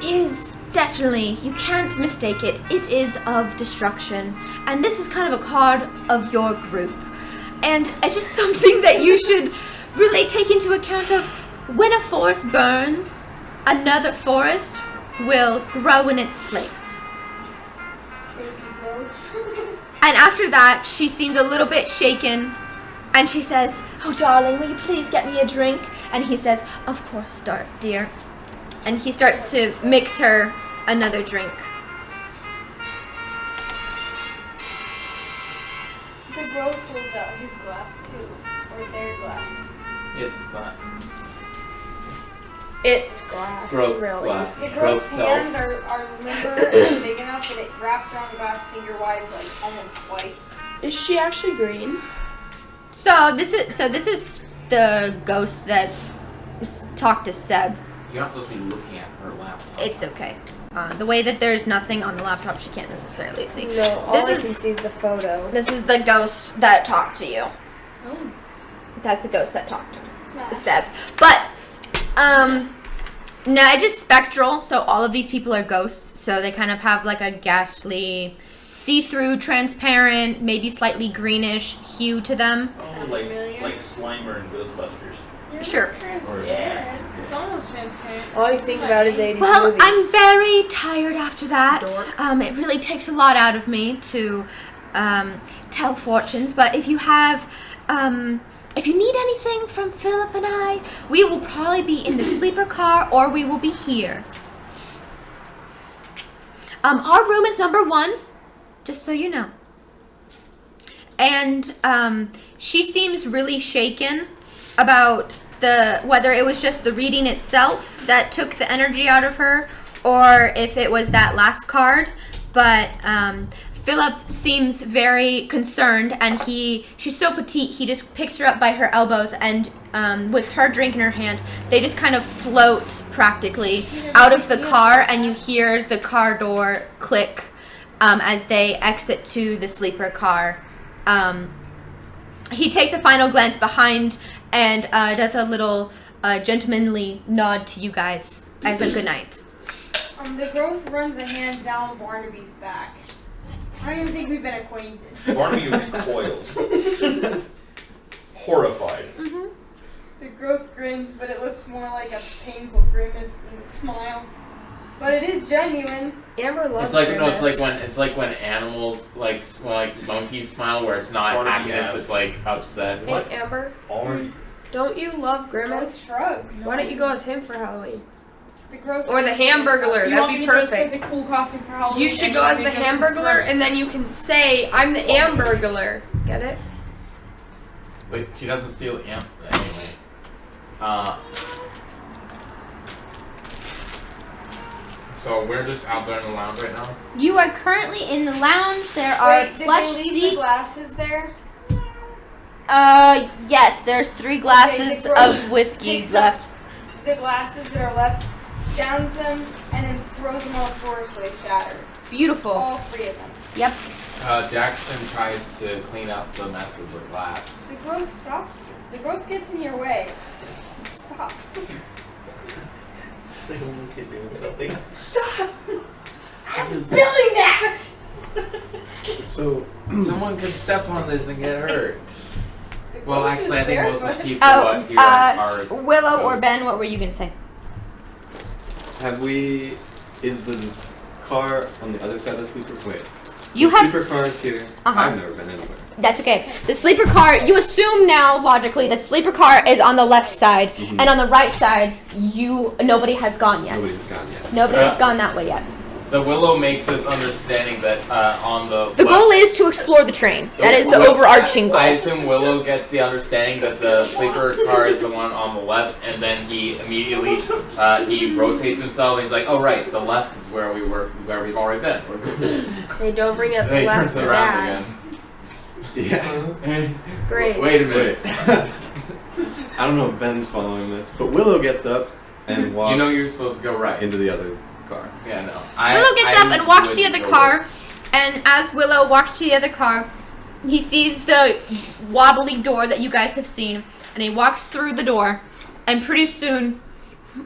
is definitely, you can't mistake it, it is of destruction. And this is kind of a card of your group. And it's just something that you should really take into account of. When a forest burns, another forest will grow in its place. And after that, she seems a little bit shaken. And she says, "Oh, darling, will you please get me a drink?" And he says, "Of course, dear." And he starts to mix her another drink. The growth pulls out his glass too, or their glass. It's glass. It's glass. Growth's really. glass. The Growth's growth's self. hands are limber and big enough that it wraps around the glass finger-wise, like almost twice. Is she actually green? So this is the ghost that talked to Seb. You're not supposed to be looking at her laptop. It's okay. The way that there's nothing on the laptop, she can't necessarily see. No, all I can see is the photo. This is the ghost that talked to you. Oh. That's the ghost that talked to Smash. Seb. But no, it's just spectral. So all of these people are ghosts. So they kind of have like a ghastly, see-through, transparent, maybe slightly greenish hue to them. Oh, like Slimer and Ghostbusters. Sure. Yeah. It's almost transparent. All you think about is 80s Well, movies. I'm very tired after that. Dork. It really takes a lot out of me to tell fortunes. But if you have, if you need anything from Philip and I, we will probably be in the sleeper car or we will be here. Our room is number 1, just so you know. And she seems really shaken about whether it was just the reading itself that took the energy out of her, or if it was that last card. But Philip seems very concerned, and she's so petite, he just picks her up by her elbows, and with her drink in her hand, they just kind of float practically out of the car, and you hear the car door click as they exit to the sleeper car. He takes a final glance behind and does a little gentlemanly nod to you guys as a good night. The growth runs a hand down Barnaby's back. I don't even think we've been acquainted. Barnaby recoils. Horrified. Mm-hmm. The growth grins, but it looks more like a painful grimace than a smile. But it is genuine. Amber loves It's like grimace. it's like when animals when monkeys smile, where it's not Barnaby happiness, asks. it's like upset. Hey, Amber, don't you love Grimace? Shrugs. Why don't you go as him for Halloween? The growth Or the Hamburglar, that'd be perfect. It's a cool costume for Halloween. You should go as the Hamburglar, and then you can say, I'm the Amberglar. Get it? Wait, she doesn't steal amp anyway. So we're just out there in the lounge right now? You are currently in the lounge. There are Wait, plush did they leave seats. the glasses there? Yes, there's 3 glasses Okay, the of whiskey picks up left. The glasses that are left, downs them, and then throws them on the floor so they shatter. Beautiful. All 3 of them. Yep. Jackson tries to clean up the mess of the glass. The growth stops you. The growth gets in your way. Stop. It's like a little kid doing something. Stop! I'm building that! So Someone could step on this and get hurt. The Well, growth actually, is I think most of the barefoot. people here are. Willow or Ben, what were you going to say? is the car on the other side of the sleeper? Wait. You the have... sleeper car is here. Uh-huh. I've never been anywhere. That's okay. The sleeper car, you assume now, logically, that sleeper car is on the left side, Mhm. and on the right side, nobody has gone yet. Nobody's gone yet. Nobody's gone that way yet. The Willow makes us understanding that on the The goal is to explore the train. That is the overarching goal. I assume Willow gets the understanding that the sleeper car is the one on the left, and then he immediately he rotates himself and he's like, "Oh right, the left is where we've already been." We're good. They don't bring up And the then he left turns to around that. again. Yeah. Great. Wait a minute. I don't know if Ben's following this, but Willow gets up and walks You know you're supposed to go right. into the other car. Yeah, no. Willow gets up and walks to the other car, and as Willow walks to the other car, he sees the wobbly door that you guys have seen, and he walks through the door, and pretty soon,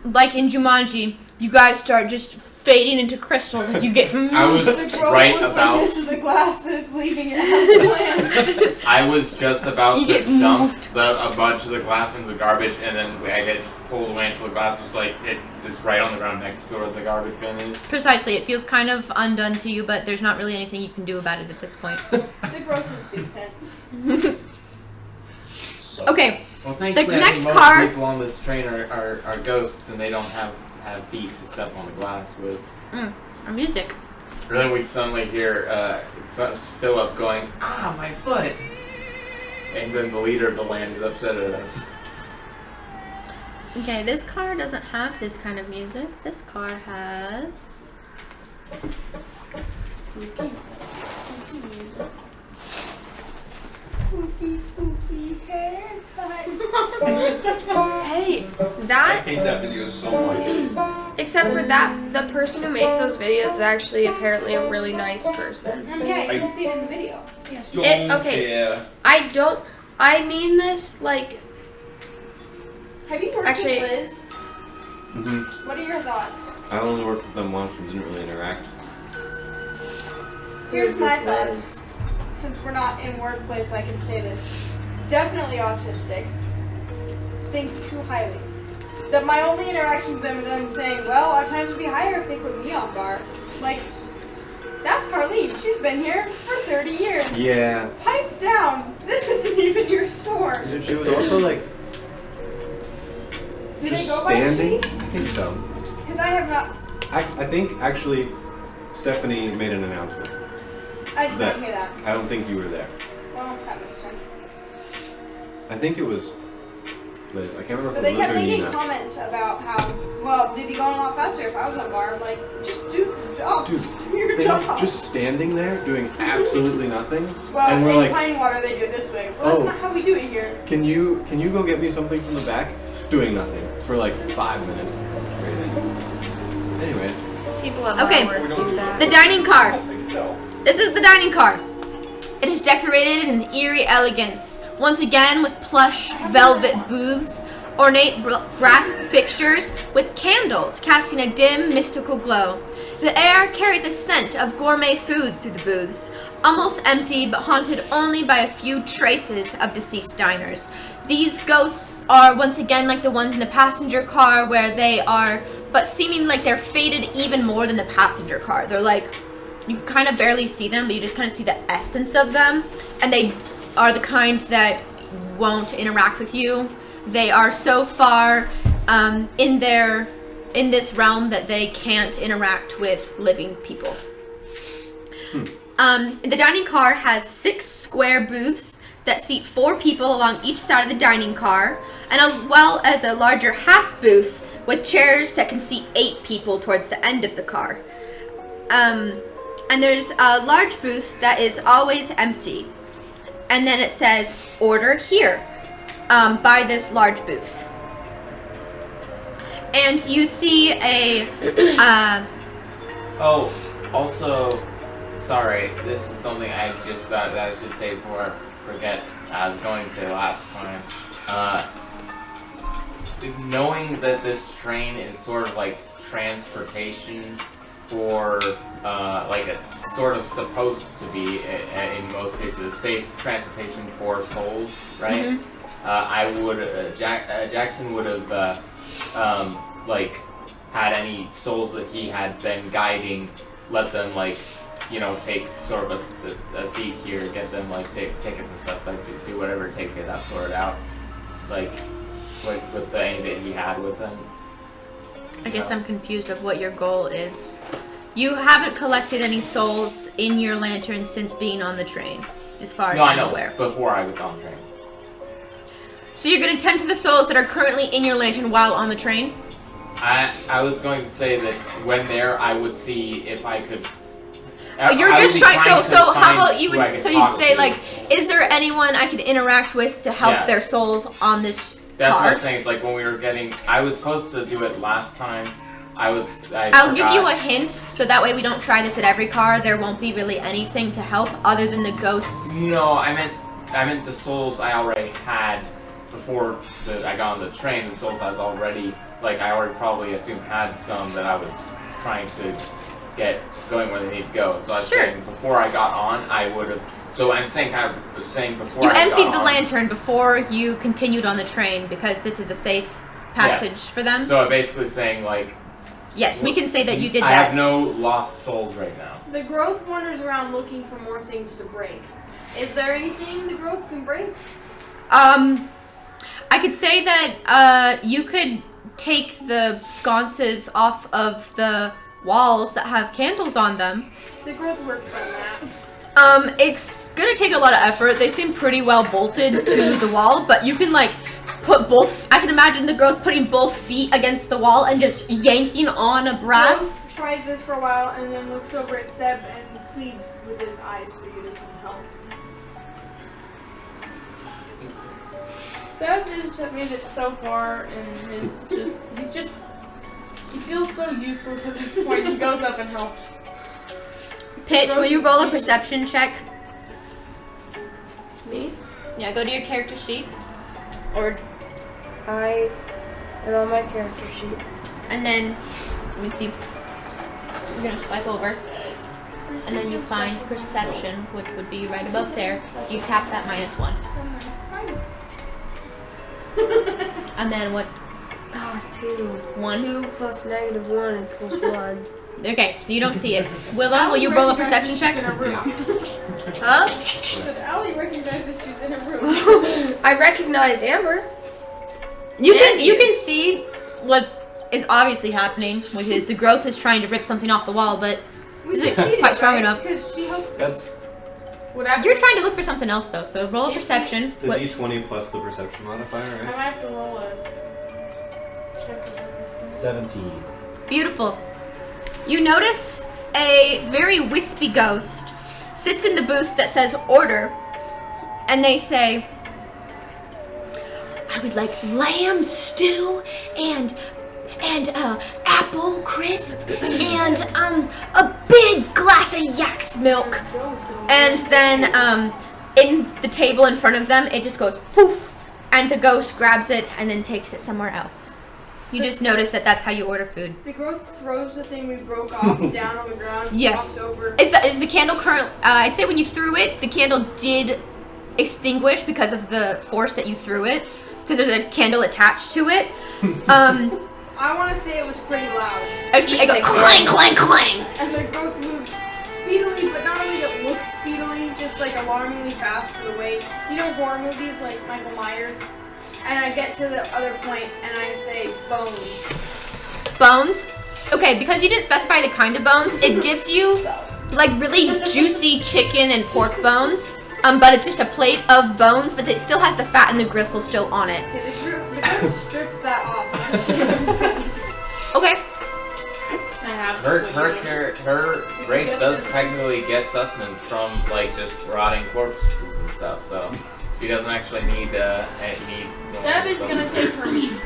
like in Jumanji, you guys start just fading into crystals as you get... I was The growth right looks about. like this is the glass that it's leaving it has the land. I was just about You to get dump moved. a bunch of the glass into the garbage, and then I get pulled away until the glass was like it's right on the ground next to where the garbage bin is. Precisely. It feels kind of undone to you, but there's not really anything you can do about it at this point. The growth is content. Okay. Well, thankfully, The I next think car- most people on this train are ghosts, and they don't have feet to step on the glass with. Music. And then we suddenly hear Philip going, "Ah, my foot!" And then the leader of the land is upset at us. Okay, this car doesn't have this kind of music. This car has... Spooky, spooky haircut. Hey, I that, hate that video so much. except for that, the person who makes those videos is actually apparently a really nice person. Yeah, you can see it in the video. Don't okay. care. I mean this, like, Have you worked Actually- with Liz? Mm-hmm. What are your thoughts? I only worked with them once and didn't really interact. Here's who's my this thoughts. Liz? Since we're not in workplace, I can say this. Definitely autistic. Thinks too highly. That my only interaction with them is them saying, well, our times would be higher if they put me on bar. Like, that's Carlene. She's been here for 30 years. Yeah. Pipe down. This isn't even your store. She was also like Do just they go by standing. she? I think so. Because I have not. I think actually Stephanie made an announcement. I did not hear that. I don't think you were there. Well, that makes sense. I think it was Liz. I can't remember But if they it was kept Liz or making Nina. comments about how, well, we'd be going a lot faster if I was on bar. I'm like, just do the job. Dude, Just do your they job. were just standing there doing absolutely nothing. Well, and we're in like, Pine Water they do it this way. Well, Oh. that's not how we do it here. can you go get me something from the back? Doing nothing for like 5 minutes. Anyway, People have Okay. our word with that. The dining car. I can tell. This is the dining car. It is decorated in eerie elegance, once again with plush velvet booths, ornate brass fixtures with candles casting a dim, mystical glow. The air carries a scent of gourmet food through the booths, almost empty but haunted only by a few traces of deceased diners. These ghosts are once again like the ones in the passenger car, where they are, but seeming like they're faded even more than the passenger car. They're like, you can kind of barely see them, but you just kind of see the essence of them. And they are the kind that won't interact with you. They are so far in this realm that they can't interact with living people. The dining car has 6 square booths that seat 4 people along each side of the dining car, and as well as a larger half booth with chairs that can seat 8 people towards the end of the car. And there's a large booth that is always empty. And then it says, order here, by this large booth. And you see a, Oh, also, sorry, this is something I just thought that I should say before I forget. I was going to say last time. Knowing that this train is sort of like transportation for, like it's sort of supposed to be, in most cases, safe transportation for souls, right? Mhm. I would, Jaxan would have, like, had any souls that he had been guiding, let them, like, you know, take sort of a seat here, get them, like, take tickets and stuff, like, do whatever it takes to get that sorted out. Like with the aim that he had with them. I guess I'm confused of what your goal is. You haven't collected any souls in your lantern since being on the train, as far as No, I I'm know, aware. before I was on the train. So you're going to tend to the souls that are currently in your lantern while on the train? I was going to say that when there, I would see if I could. You're I would just be trying. to So how find about you who would? I could So you'd talk say to. like, is there anyone I could interact with to help Yeah. their souls on this That's car? what I'm saying. It's like when we were getting. I was supposed to do it last time. I'll I'll give you a hint, so that way we don't try this at every car. There won't be really anything to help other than the ghosts. No, I meant the souls I already had before I got on the train. The souls I was already I already probably assumed had some that I was trying to get going where they need to go. So I was Sure. saying before I got on, I would have. So I'm saying before You I emptied got the on, lantern before you continued on the train because this is a safe passage Yes. for them. So I'm basically saying Yes, we can say that you did I that. have no lost souls right now. The growth wanders around looking for more things to break. Is there anything the growth can break? I could say that you could take the sconces off of the walls that have candles on them. The growth works on that. It's gonna take a lot of effort. They seem pretty well bolted to the wall, but you can put both. I can imagine the growth putting both feet against the wall and just yanking on a brass. Growth tries this for a while and then looks over at Seb and pleads with his eyes for you to come help. Seb has just made it so far, and he feels so useless at this point. He goes up and helps. Pitch, will you roll a perception check? Me? Yeah, go to your character sheet. Or, I am on my character sheet. and then, let me see. You're gonna swipe over. And then you find perception, which would be right above there. You tap that -1. And then what? Ah, 2. 1. 2 plus -1 equals 1. Okay, so you don't see it. Willow, will you roll a perception check? She's in a room. Huh? So Allie recognizes she's in a room. I recognize Amber. You can see what is obviously happening, which is the growth is trying to rip something off the wall, but We Is it succeeded, quite strong right? enough? Because she helped. That's You're trying to look for something else though, so roll a perception. It's a d20 plus the perception modifier, I right? might have to roll a check. 17. Beautiful. You notice a very wispy ghost sits in the booth that says order, and they say, I would like lamb stew and apple crisp and a big glass of yak's milk. And then in the table in front of them, it just goes poof, and the ghost grabs it and then takes it somewhere else. You just notice that that's how you order food. The growth throws the thing we broke off down on the ground. Yes. Over. Is the candle current? I'd say when you threw it, the candle did extinguish because of the force that you threw it, because there's a candle attached to it. I want to say it was pretty loud. It goes clang, clang, clang. And the growth moves speedily, but not only that looks speedily, just like alarmingly fast for the way. You know horror movies like Michael Myers? And I get to the other point and I say bones. Bones? Okay, because you didn't specify the kind of bones, it gives you like really juicy chicken and pork bones. But it's just a plate of bones, but it still has the fat and the gristle still on it. Okay, the growth strips that off. Okay. Her race does technically get sustenance from like just rotting corpses and stuff, so she doesn't actually need. Seb is gonna take her meat.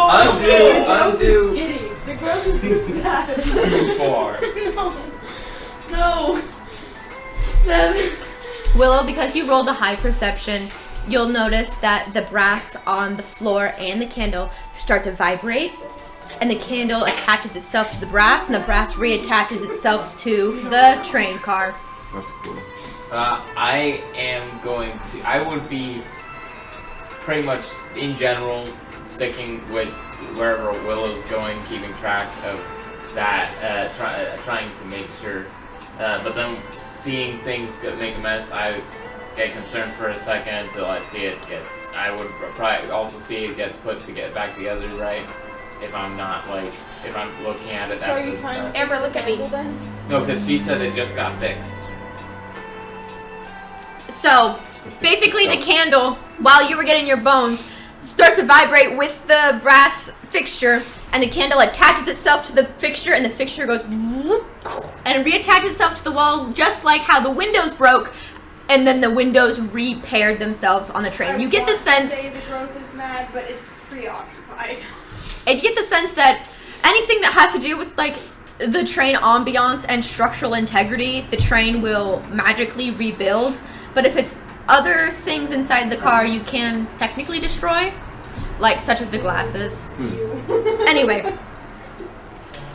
Undo. Giddy. The growth is just stabbed. Too far. No. 7. Willow, because you rolled a high perception, you'll notice that the brass on the floor and the candle start to vibrate, and the candle attaches itself to the brass, and the brass reattaches itself to the train car. That's cool. I would be pretty much, in general, sticking with wherever Willow's going, keeping track of that, trying to make sure. But then seeing things make a mess, I get concerned for a second until I see it gets. I would probably also see it gets put to get back together, right? If I'm not like, if I'm looking at it. So are you trying to Amber, look at me. then? No, because she said it just got fixed. So, basically the candle, while you were getting your bones, starts to vibrate with the brass fixture, and the candle attaches itself to the fixture, and the fixture goes and reattaches itself to the wall, just like how the windows broke, and then the windows repaired themselves on the train. You get the sense. Say the growth is mad, but it's preoccupied. And you get the sense that anything that has to do with like the train ambiance and structural integrity, the train will magically rebuild. But if it's other things inside the car, you can technically destroy, like such as the glasses. Anyway,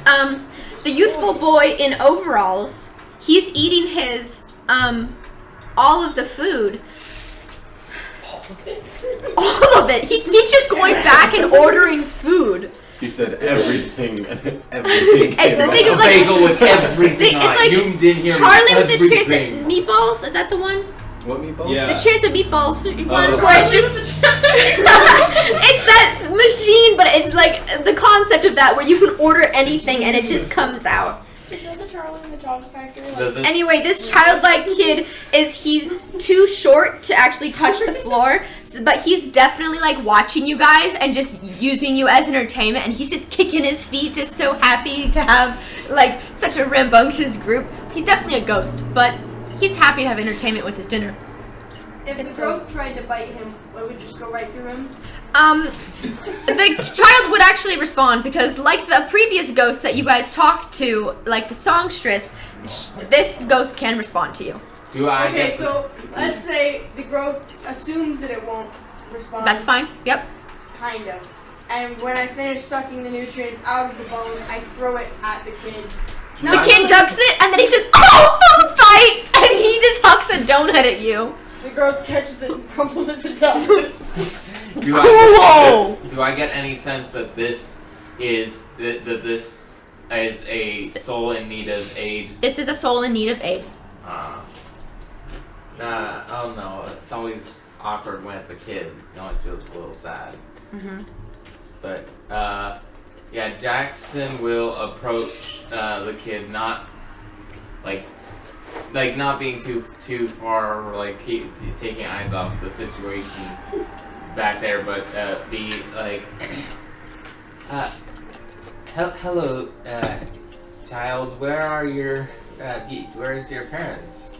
the youthful boy in overalls, he's eating his all of the food. All of it. He keeps just going back and ordering food. He said everything. Everything. It's a thing of like bagel with everything on. It's like You didn't hear Charlie with the chance everything. at meatballs. Is that the one? What meatballs? Yeah. The chance of meatballs one Oh. where it's just it's that machine, but it's like the concept of that where you can order anything and it just comes out. Is that the Charlie in the Chocolate Factory? Does this- Anyway, this childlike kid he's too short to actually touch the floor, but he's definitely like watching you guys and just using you as entertainment, and he's just kicking his feet, just so happy to have like such a rambunctious group. He's definitely a ghost, but he's happy to have entertainment with his dinner. If the growth tried to bite him, it would just go right through him. The child would actually respond because, like the previous ghost that you guys talked to, like the songstress, this ghost can respond to you. Do I Okay, get so let's say the growth assumes that it won't respond. That's fine. Yep. Kind of. And when I finish sucking the nutrients out of the bone, I throw it at the kid. The kid ducks it, and then he says, "Oh, food fight!" And he just hucks a donut at you. The growth catches it and crumples it to dust. Do I get any sense that this is this is a soul in need of aid? This is a soul in need of aid. Oh no, it's always awkward when it's a kid. You know, it feels a little sad. Mm-hmm. But yeah, Jaxan will approach the kid not not being too far, like keep taking eyes off the situation back there, but be like, hello, child. Where's your parents?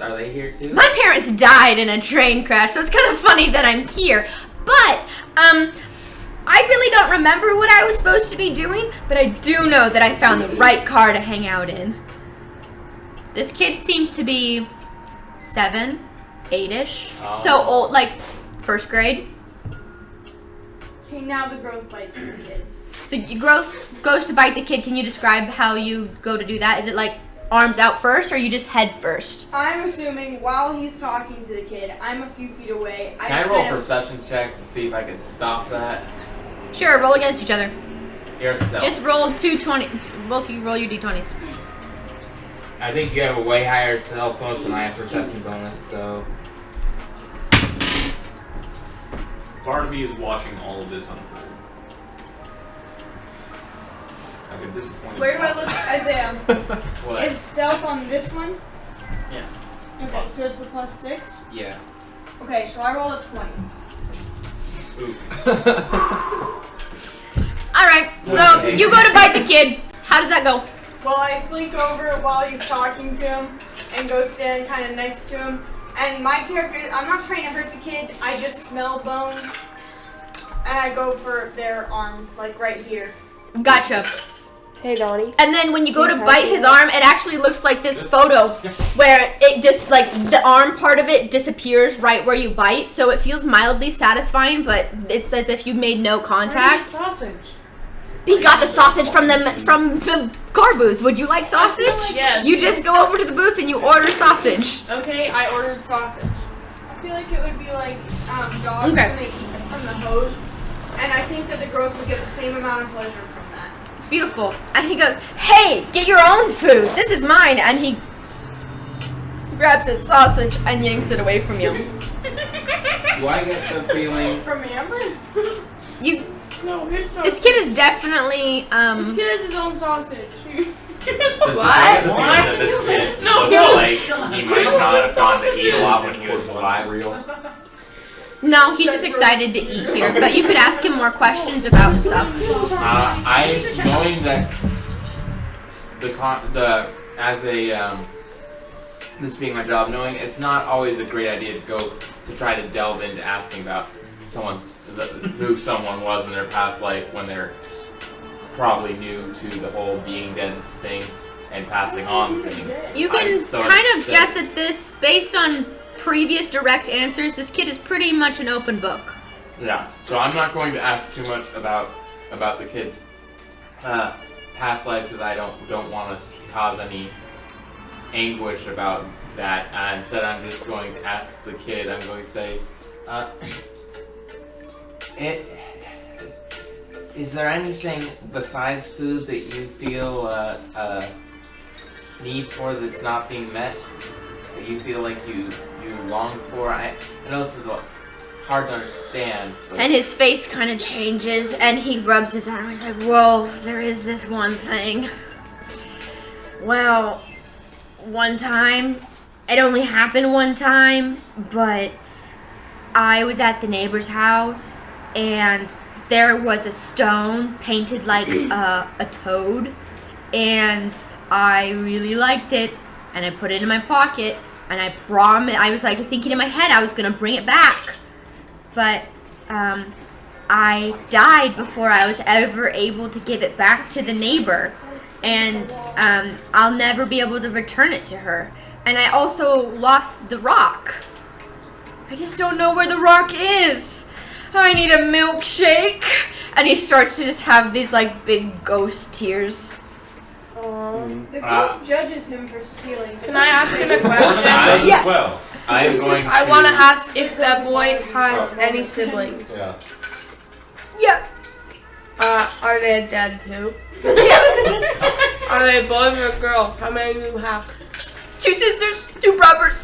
Are they here too? My parents died in a train crash, so it's kind of funny that I'm here. But I really don't remember what I was supposed to be doing, but I do know that I found the right car to hang out in. This kid seems to be 7, 8-ish. Oh. So old, like first grade. Okay, now the growth bites the kid. The growth goes to bite the kid. Can you describe how you go to do that? Is it like arms out first, or you just head first? I'm assuming while he's talking to the kid, I'm a few feet away. Can I roll a perception check to see if I can stop that? Sure, roll against each other. Your stealth. Just roll 220. Both of you roll your d20s. I think you have a way higher stealth bonus than I have perception bonus, so. Barnaby is watching all of this unfold. Like a disappointed. Where do I look, Isaiah? What? Is stealth on this one? Yeah. Okay, so it's the +6? Yeah. Okay, so I rolled a 20. Ooh. Alright, so you go to bite the kid. How does that go? Well, I slink over while he's talking to him and go stand kind of next to him. And my character, I'm not trying to hurt the kid, I just smell bones. And I go for their arm, like right here. Gotcha. Hey, Donny. And then when you go to bite his arm, it actually looks like this photo where it just like the arm part of it disappears right where you bite. So it feels mildly satisfying, but it's as if you made no contact. Sausage. He got the sausage from the car booth. Would you like sausage? Yes. You just go over to the booth and you order sausage. Okay, I ordered sausage. I feel like it would be like dogs Okay. when they eat from the hose. And I think that the growth would get the same amount of pleasure from that. Beautiful. And he goes, "Hey, get your own food. This is mine." And he grabs his sausage and yanks it away from you. Do I get the feeling? From Amber? You. No, here's sausage. This kid is definitely This kid has his own sausage. What? What? This kid No, looks no. like he might not have gone to eat a lot when he was alive. No, he's just excited to eat here. But you could ask him more questions about stuff. Knowing that this being my job, knowing it's not always a great idea to try to delve into asking about who someone was in their past life when they're probably new to the whole being dead thing and passing on thing. You can kind of guess at this based on previous direct answers. This kid is pretty much an open book. Yeah, so I'm not going to ask too much about the kid's past life because I don't want to cause any anguish about that. Instead, I'm just going to ask the kid. I'm going to say, is there anything besides food that you feel need for that's not being met? That you feel like you long for? I know this is hard to understand. And his face kind of changes, and he rubs his arm. He's like, "Whoa, there is this one thing. Well, one time, it only happened one time, but I was at the neighbor's house, and there was a stone painted like a toad, and I really liked it, and I put it in my pocket, and I was like thinking in my head I was gonna bring it back, but I died before I was ever able to give it back to the neighbor, and I'll never be able to return it to her. And I also lost the rock. I just don't know where the rock is. I need a milkshake." And he starts to just have these like big ghost tears. The growth judges him for stealing. Can I ask him a question? Yeah. Well, I am going. I want to ask if that boy has any siblings. Yeah. Yeah. Are they dead too? Yeah. Are they boys or girls? How many do you have? 2 sisters, 2 brothers.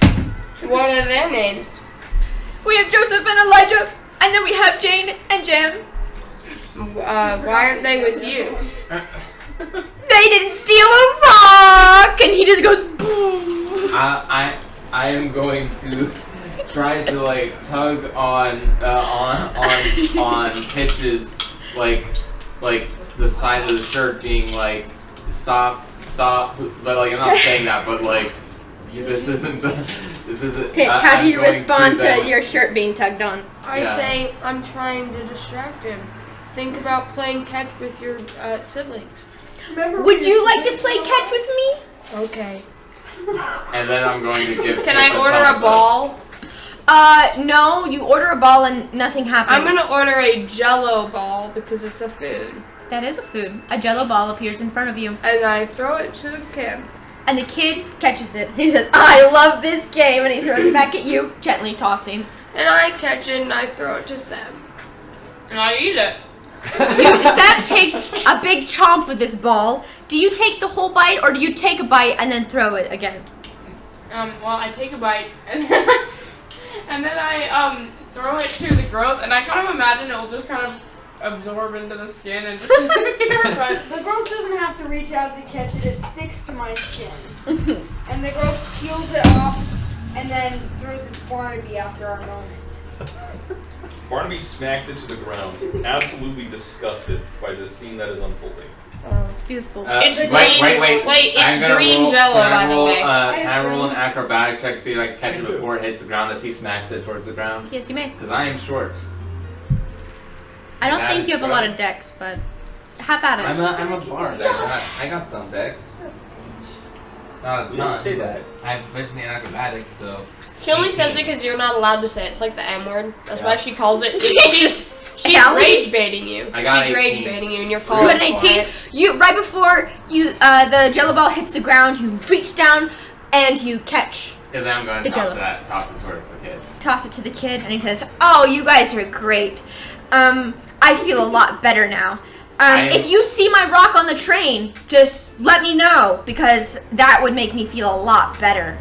What are their names? We have Joseph and Elijah, and then we have Jane and Jan. Why aren't they with you? They they didn't steal a rock, and he just goes. I am going to try to like tug on Pitch's like the side of the shirt, being like stop, but like I'm not saying that, but like this isn't. Pitch, how do you respond to your shirt being tugged on? I say I'm trying to distract him. Think about playing catch with your siblings. Would you like to play catch with me? Okay. And then I'm going to give. Can I order a ball? No. You order a ball and nothing happens. I'm gonna order a Jello ball because it's a food. That is a food. A Jello ball appears in front of you, And I throw it to the kid. and the kid catches it. He says, "I love this game," and he throws it back at you, gently tossing. And I catch it and I throw it to Sam. And I eat it. Sam takes a big chomp with this ball. Do you take the whole bite, or do you take a bite and then throw it again? Well, I take a bite and then I throw it to the growth, and I kind of imagine it will just kind of absorb into the skin and just disappear. But The growth doesn't have to reach out to catch it, it sticks to my skin. And the growth peels it off and then throws it to Barnaby after our moment. Barnaby smacks it to the ground, absolutely disgusted by the scene that is unfolding. Beautiful. It's wait, green. Wait, It's I'm gonna green roll, Jello, can I by the roll, way. Can I roll an acrobatic check, see if I can catch it before it hits the ground as he smacks it towards the ground? Yes, you may. Because I am short. I don't That think is you have a lot right. of decks, but have at it. I'm a bard. I got some decks. Not a You don't ton. say that. I have Vision and acrobatics, so. She only says it 18. because you're not allowed to say it. It's like the M word. That's why Yeah. she calls it. Jesus. She's Callie? rage baiting you. I got She's 18. rage baiting you, and you're You falling got an for 18. it. You right before you the Jello ball hits the ground, you reach down and you catch. And then I'm going The to toss Jello. toss it towards the kid. Toss it to the kid, and he says, "Oh, you guys are great. I feel a lot better now. If you see my rock on the train, just let me know, because that would make me feel a lot better."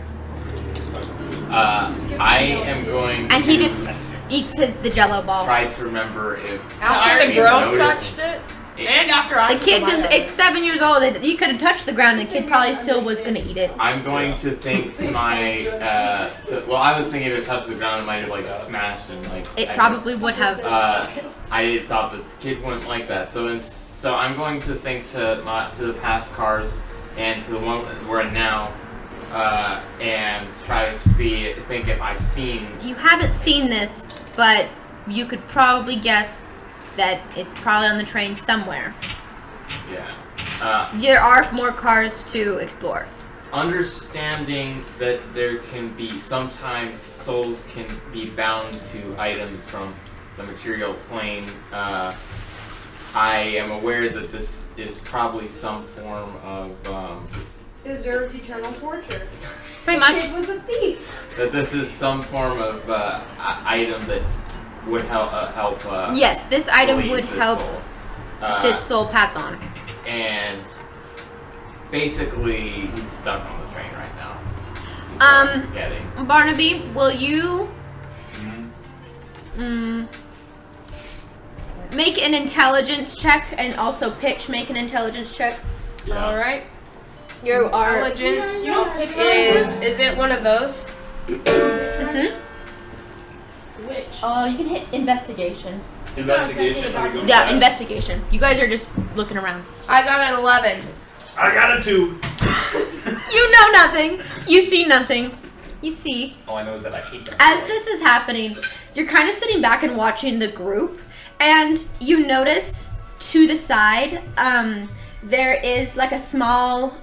I am going to And he just eats the Jello ball. try to remember if After the he growth noticed touched it. and after I The kid does. It's 7 years old. You could have touched the ground, and the kid probably still was gonna eat it. I'm going to think to my well, I was thinking if it touched the ground, it might have like smashed and like. It probably would have. I thought the kid wouldn't like that, so I'm going to think to the past cars and to the one we're in now, and try to think if I've seen. You haven't seen this, but you could probably guess that it's probably on the train somewhere. Yeah. There are more cars to explore. Understanding that there can be sometimes souls can be bound to items from the material plane. I am aware that this is probably some form of Deserved eternal torture. Pretty The much. kid was a thief. that this is some form of item that would help. Yes, this item relieve would this help soul. this soul pass on. And basically, he's stuck on the train right now. He's not getting. Barnaby, will you make an intelligence check, and also Pitch make an intelligence check? All right. You are. Intelligence You don't pick is it one of those? Mhm. Which? You can hit investigation. Investigation. Are we going Yeah, back? investigation. You guys are just looking around. I got an 11. I got a 2. You know nothing. You see nothing. You see. All I know is that I hate that. As this is happening, you're kind of sitting back and watching the group, and you notice to the side, there is like a small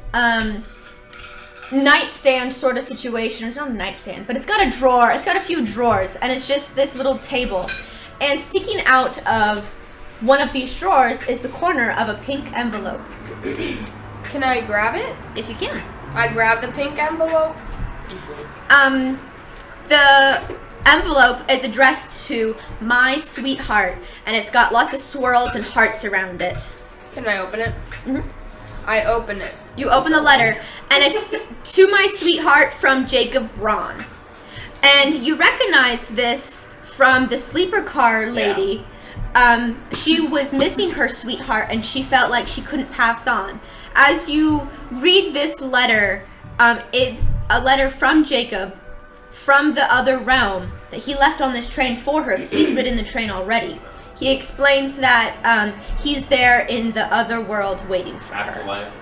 nightstand sort of situation. It's not a nightstand, but it's got a drawer. It's got a few drawers, and it's just this little table. And sticking out of one of these drawers is the corner of a pink envelope. Can I grab it? Yes, you can. I grab the pink envelope. The envelope is addressed to my sweetheart, and it's got lots of swirls and hearts around it. Can I open it? Mhm. I open it. You open the letter, and it's to my sweetheart from Jacob Braun. And you recognize this from the sleeper car lady. she was missing her sweetheart, and she felt like she couldn't pass on. As you read this letter, it's a letter from Jacob, from the other realm, that he left on this train for her, because he's been in the train already. He explains that he's there in the other world waiting for her. Afterlife.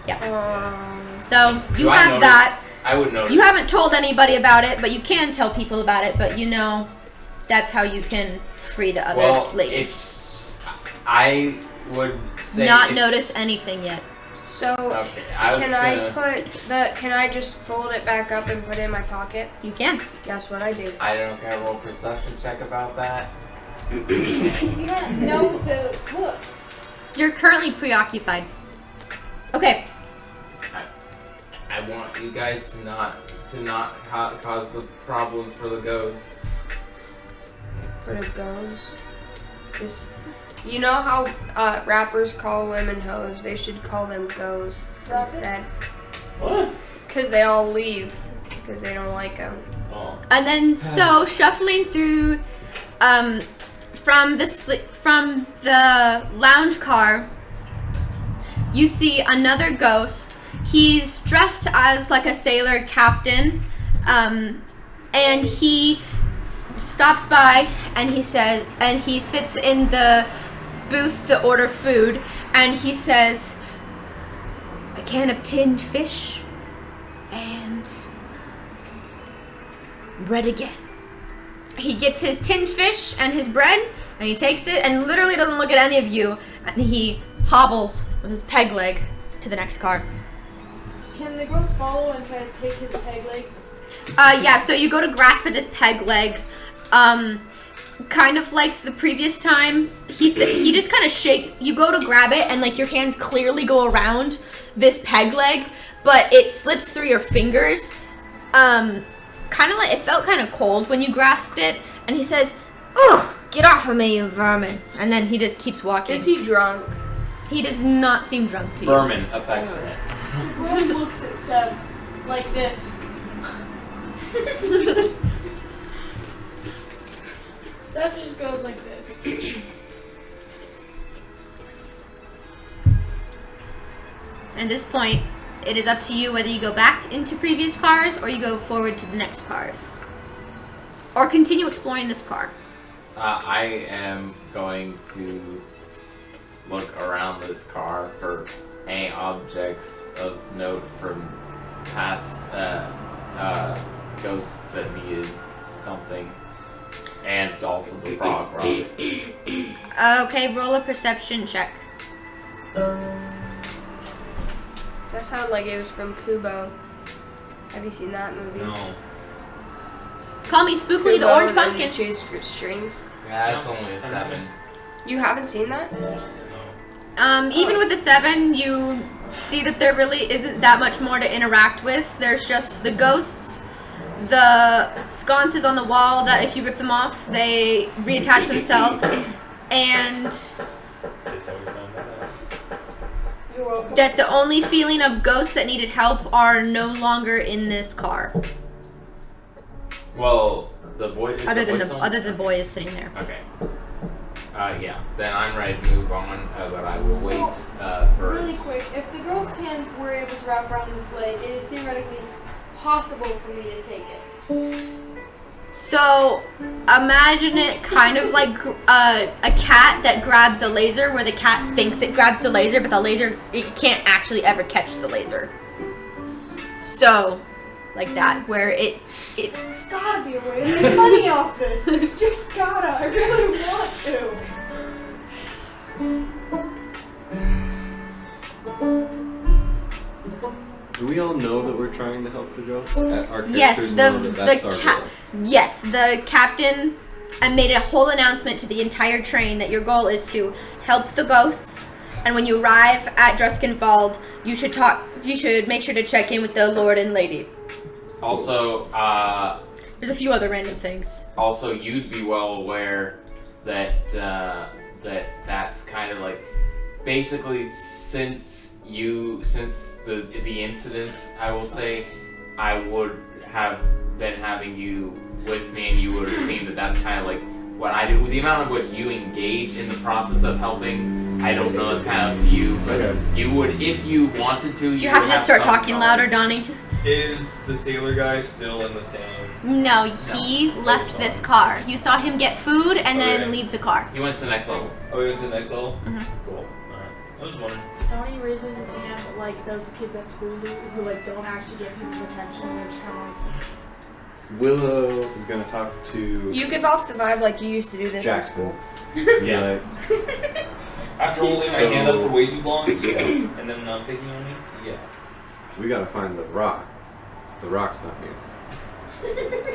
Yeah. So you Do I have notice? that. I would notice. You haven't told anybody about it, but you can tell people about it. But you know, that's how you can free the other lady. If I would say Not notice anything yet. So Okay, I was can I just fold it back up and put it in my pocket? You can. Guess what I do? I don't care. Roll perception check about that. You don't know to look. You're currently preoccupied. Okay. I want you guys to not cause the problems for the ghosts. For the ghosts. You know how rappers call women hoes? They should call them ghosts instead. What? Because they all leave because they don't like them. Oh. And then so shuffling through, from the lounge car, you see another ghost. He's dressed as like a sailor captain, and he stops by and he sits in the booth to order food, and he says, "A can of tinned fish and bread again." He gets his tinned fish and his bread, and he takes it and literally doesn't look at any of you, and he hobbles with his peg leg to the next car. Can the girl follow and try to take his peg leg? Yeah, so you go to grasp at his peg leg. Kind of like the previous time, he just kind of shakes. You go to grab it, and like your hands clearly go around this peg leg, but it slips through your fingers. Kind of like it felt kind of cold when you grasped it, and he says, "Ugh, get off of me, you vermin!" And then he just keeps walking. Is he drunk? He does not seem drunk to you. Vermin affectionate. Girl looks at Seb like this. Seb just goes like this. At this point, it is up to you whether you go back into previous cars or you go forward to the next cars. Or continue exploring this car. I am going to look around this car for any objects of note from past ghosts that needed something. And also the frog rock. Okay, roll a perception check. That sounded like it was from Kubo. Have you seen that movie? No. Call me Spookly the Kubo, Orange and then Pumpkin. you chase your strings. Yeah, it's only a 7. You haven't seen that? No. Even with the 7, you see that there really isn't that much more to interact with. There's just the ghosts, the sconces on the wall that if you rip them off, they reattach themselves, and That's how we found that out. You're welcome. that the only feeling of ghosts that needed help are no longer in this car. Well, the boy. Is Other the than boy the boy is sitting there. Okay. Yeah. Then I'm ready to move on, but I will So, wait for. Really quick, if the girl's hands were able to wrap around this leg, it is theoretically possible for me to take it. So imagine it kind of like a cat that grabs a laser, where the cat thinks it grabs the laser, but the laser, it can't actually ever catch the laser. So, like that, where it There's gotta be a way to make money off this. There's just gotta. I really want to. Do we all know that we're trying to help the ghosts? Our yes, characters know that that's our goal. Yes, the captain made a whole announcement to the entire train that your goal is to help the ghosts, and when you arrive at Druskenvald, you should make sure to check in with the Lord and Lady. Also, There's a few other random things. Also, you'd be well aware that that's kind of like basically since the incident, I will say, I would have been having you with me, and you would have seen that that's kind of like what I do, the amount of which you engage in the process of helping, I don't know. It's kind of up to you, but you would, if you wanted to. You have to just start talking louder, Donny. Is the sailor guy still in the same? No, he left this car. You saw him get food and then leave the car. He went to the next level. Oh, he went to the next level? Mm-hmm. Cool. Alright. I was just wondering. Donny raises his hand like those kids at school do, who like don't actually get people's attention. They're just kind of like. Willow is gonna talk to. You give off the vibe like you used to do this in school. Jaxan. Yeah. After holding my hand up for way too long, and then not picking on me, We gotta find the rock. The rock's not here.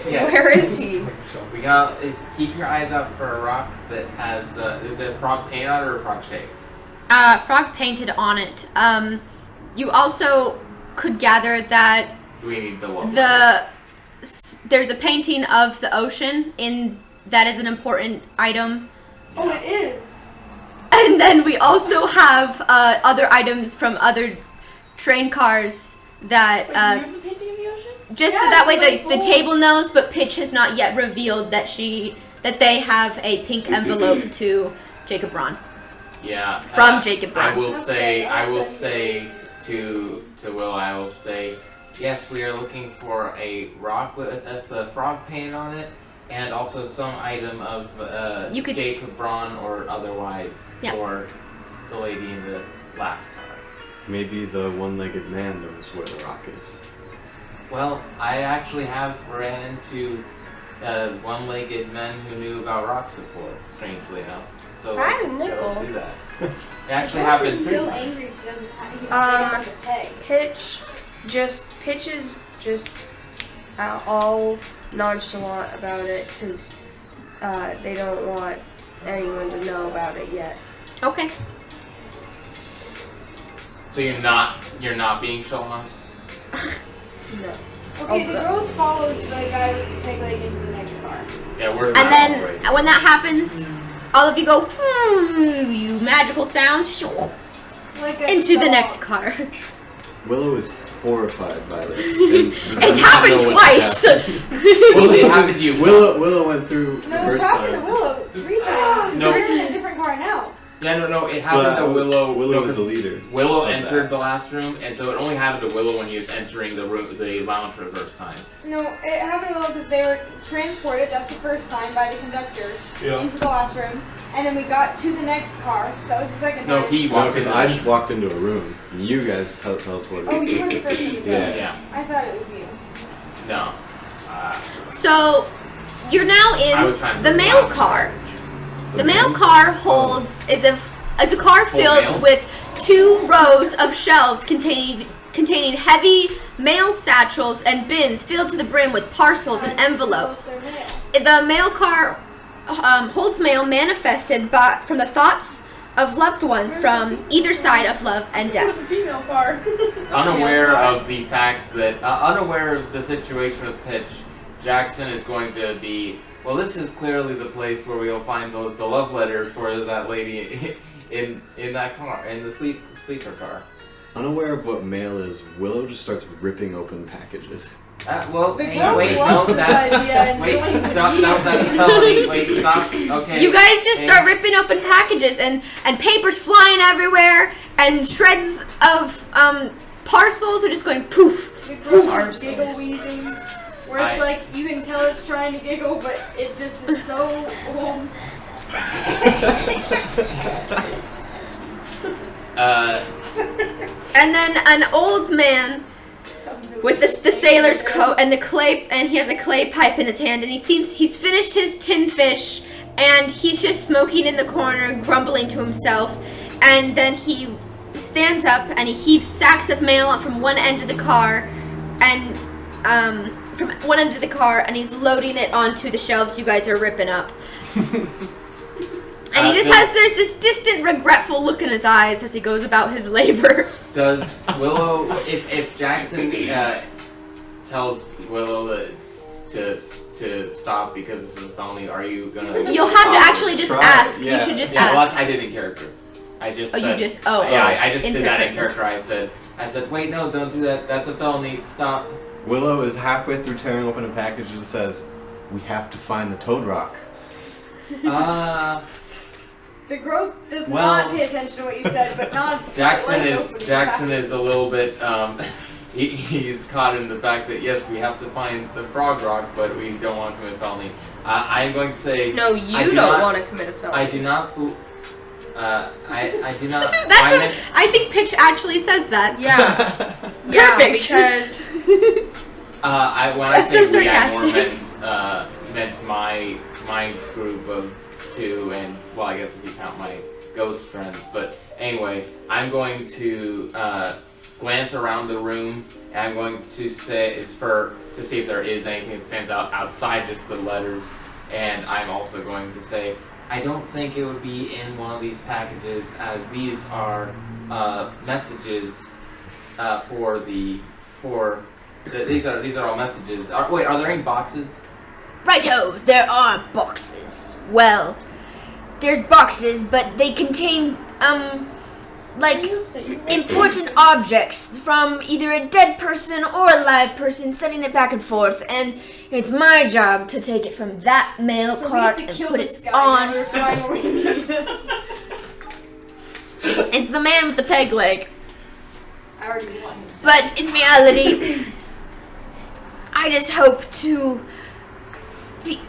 Yeah. Where is he? We got. Keep your eyes out for a rock that has. Is it a frog paint on it or a frog shaped? Frog painted on it. You also could gather that We need the one. there's a painting of the ocean that is an important item. Oh, it is. And then we also have other items from other train cars that Wait, you have the painting in the ocean? just so Yeah, that so way like the table knows, but Pitch has not yet revealed that they have a pink envelope to Jacob Braun. Yeah. From Jacob Braun. I will say to Will. I will say, yes, we are looking for a rock with the frog paint on it, and also some item of Jacob Braun or otherwise for the lady in the last car. Maybe the one-legged man knows where the rock is. Well, I actually have ran into one-legged men who knew about rocks before, strangely enough. So let's go do that. It actually happens. Still angry she doesn't have to pay. Pitch is just all nonchalant about it because they don't want anyone to know about it yet. Okay. So you're not being shown off? No. Okay, the growth follows the guy with the peg leg into the next car. Yeah, we're. And then when that happens, all of you go, you magical sounds, Like into the next car. Willow is horrified by this. It's happened twice. Well, it happened to you. Willow went through the No, it's first happened to time. Willow 3 times. No. She's in a different car now. Yeah, no, it happened to Willow. Willow was the leader. Willow of entered that. the last room, and so it only happened to Willow when he was entering the lounge for the first time. No, it happened to Willow because they were transported, that's the first time, by the conductor into the last room. And then we got to the next car, so that was the second time. No, he walked because in. I just walked into a room. And you guys teleported. Oh, you were the first one to go. Yeah. I thought it was you. No. So you're now I was in trying to the do mail last car. The mail car holds is a car Full filled mails? with 2 rows of shelves containing heavy mail satchels and bins filled to the brim with parcels and envelopes. The mail car holds mail manifested from the thoughts of loved ones from either side of love and It's a death. female car. Unaware of the fact that, unaware of the situation with Pitch, Jaxan is going to be, well, this is clearly the place where we'll find the love letter for that lady in that car, in the sleeper car. Unaware of what mail is, Willow just starts ripping open packages. Well, The hey, girl wait, loves no, this that's, idea and wait, joins stop, the no, that's a felony, wait, stop, okay. You guys just Hey. start ripping open packages and papers flying everywhere and shreds of parcels are just going poof. The girl is giggle wheezing, where it's I- like you can tell it's trying to giggle, but it just is so old. And then an old man with the sailor's coat and he has a clay pipe in his hand, and he's finished his tin fish, and he's just smoking in the corner, grumbling to himself, and then he stands up and he heaves sacks of mail up from one end of the car, and he's loading it onto the shelves you guys are ripping up. And he just there's this distant, regretful look in his eyes as he goes about his labor. Does Willow, if Jaxan tells Willow that to stop because it's a felony, are you gonna? You'll have to actually just ask. Yeah. You should just Yeah, well, ask. I did in character. I just. Oh, you said, just- Yeah, I just in did that in person. character. I said, wait, no, don't do that. That's a felony. Stop. Willow is halfway through tearing open a package and says, "We have to find the Toad Rock." The growth does Well, not pay attention to what you said, but nods. Jaxan is a little bit he's caught in the fact that yes, we have to find the frog rock, but we don't want to commit felony. I'm going to say No, you don't want to commit a felony. I do not. I do not. I think Pitch actually says that. Yeah. Perfect. Because when I That's say so we, I sarcastic. more meant my group of 2, and well, I guess if you count my ghost friends. But anyway, I'm going to glance around the room, and I'm going to say to see if there is anything that stands out outside just the letters. And I'm also going to say, I don't think it would be in one of these packages, as these are messages these are all messages. Are there any boxes? Righto, there are boxes. Well, there's boxes, but they contain, important objects from either a dead person or a live person, sending it back and forth, and it's my job to take it from that mail cart and put it on. It's the man with the peg leg. I already won. But in reality, I just hope to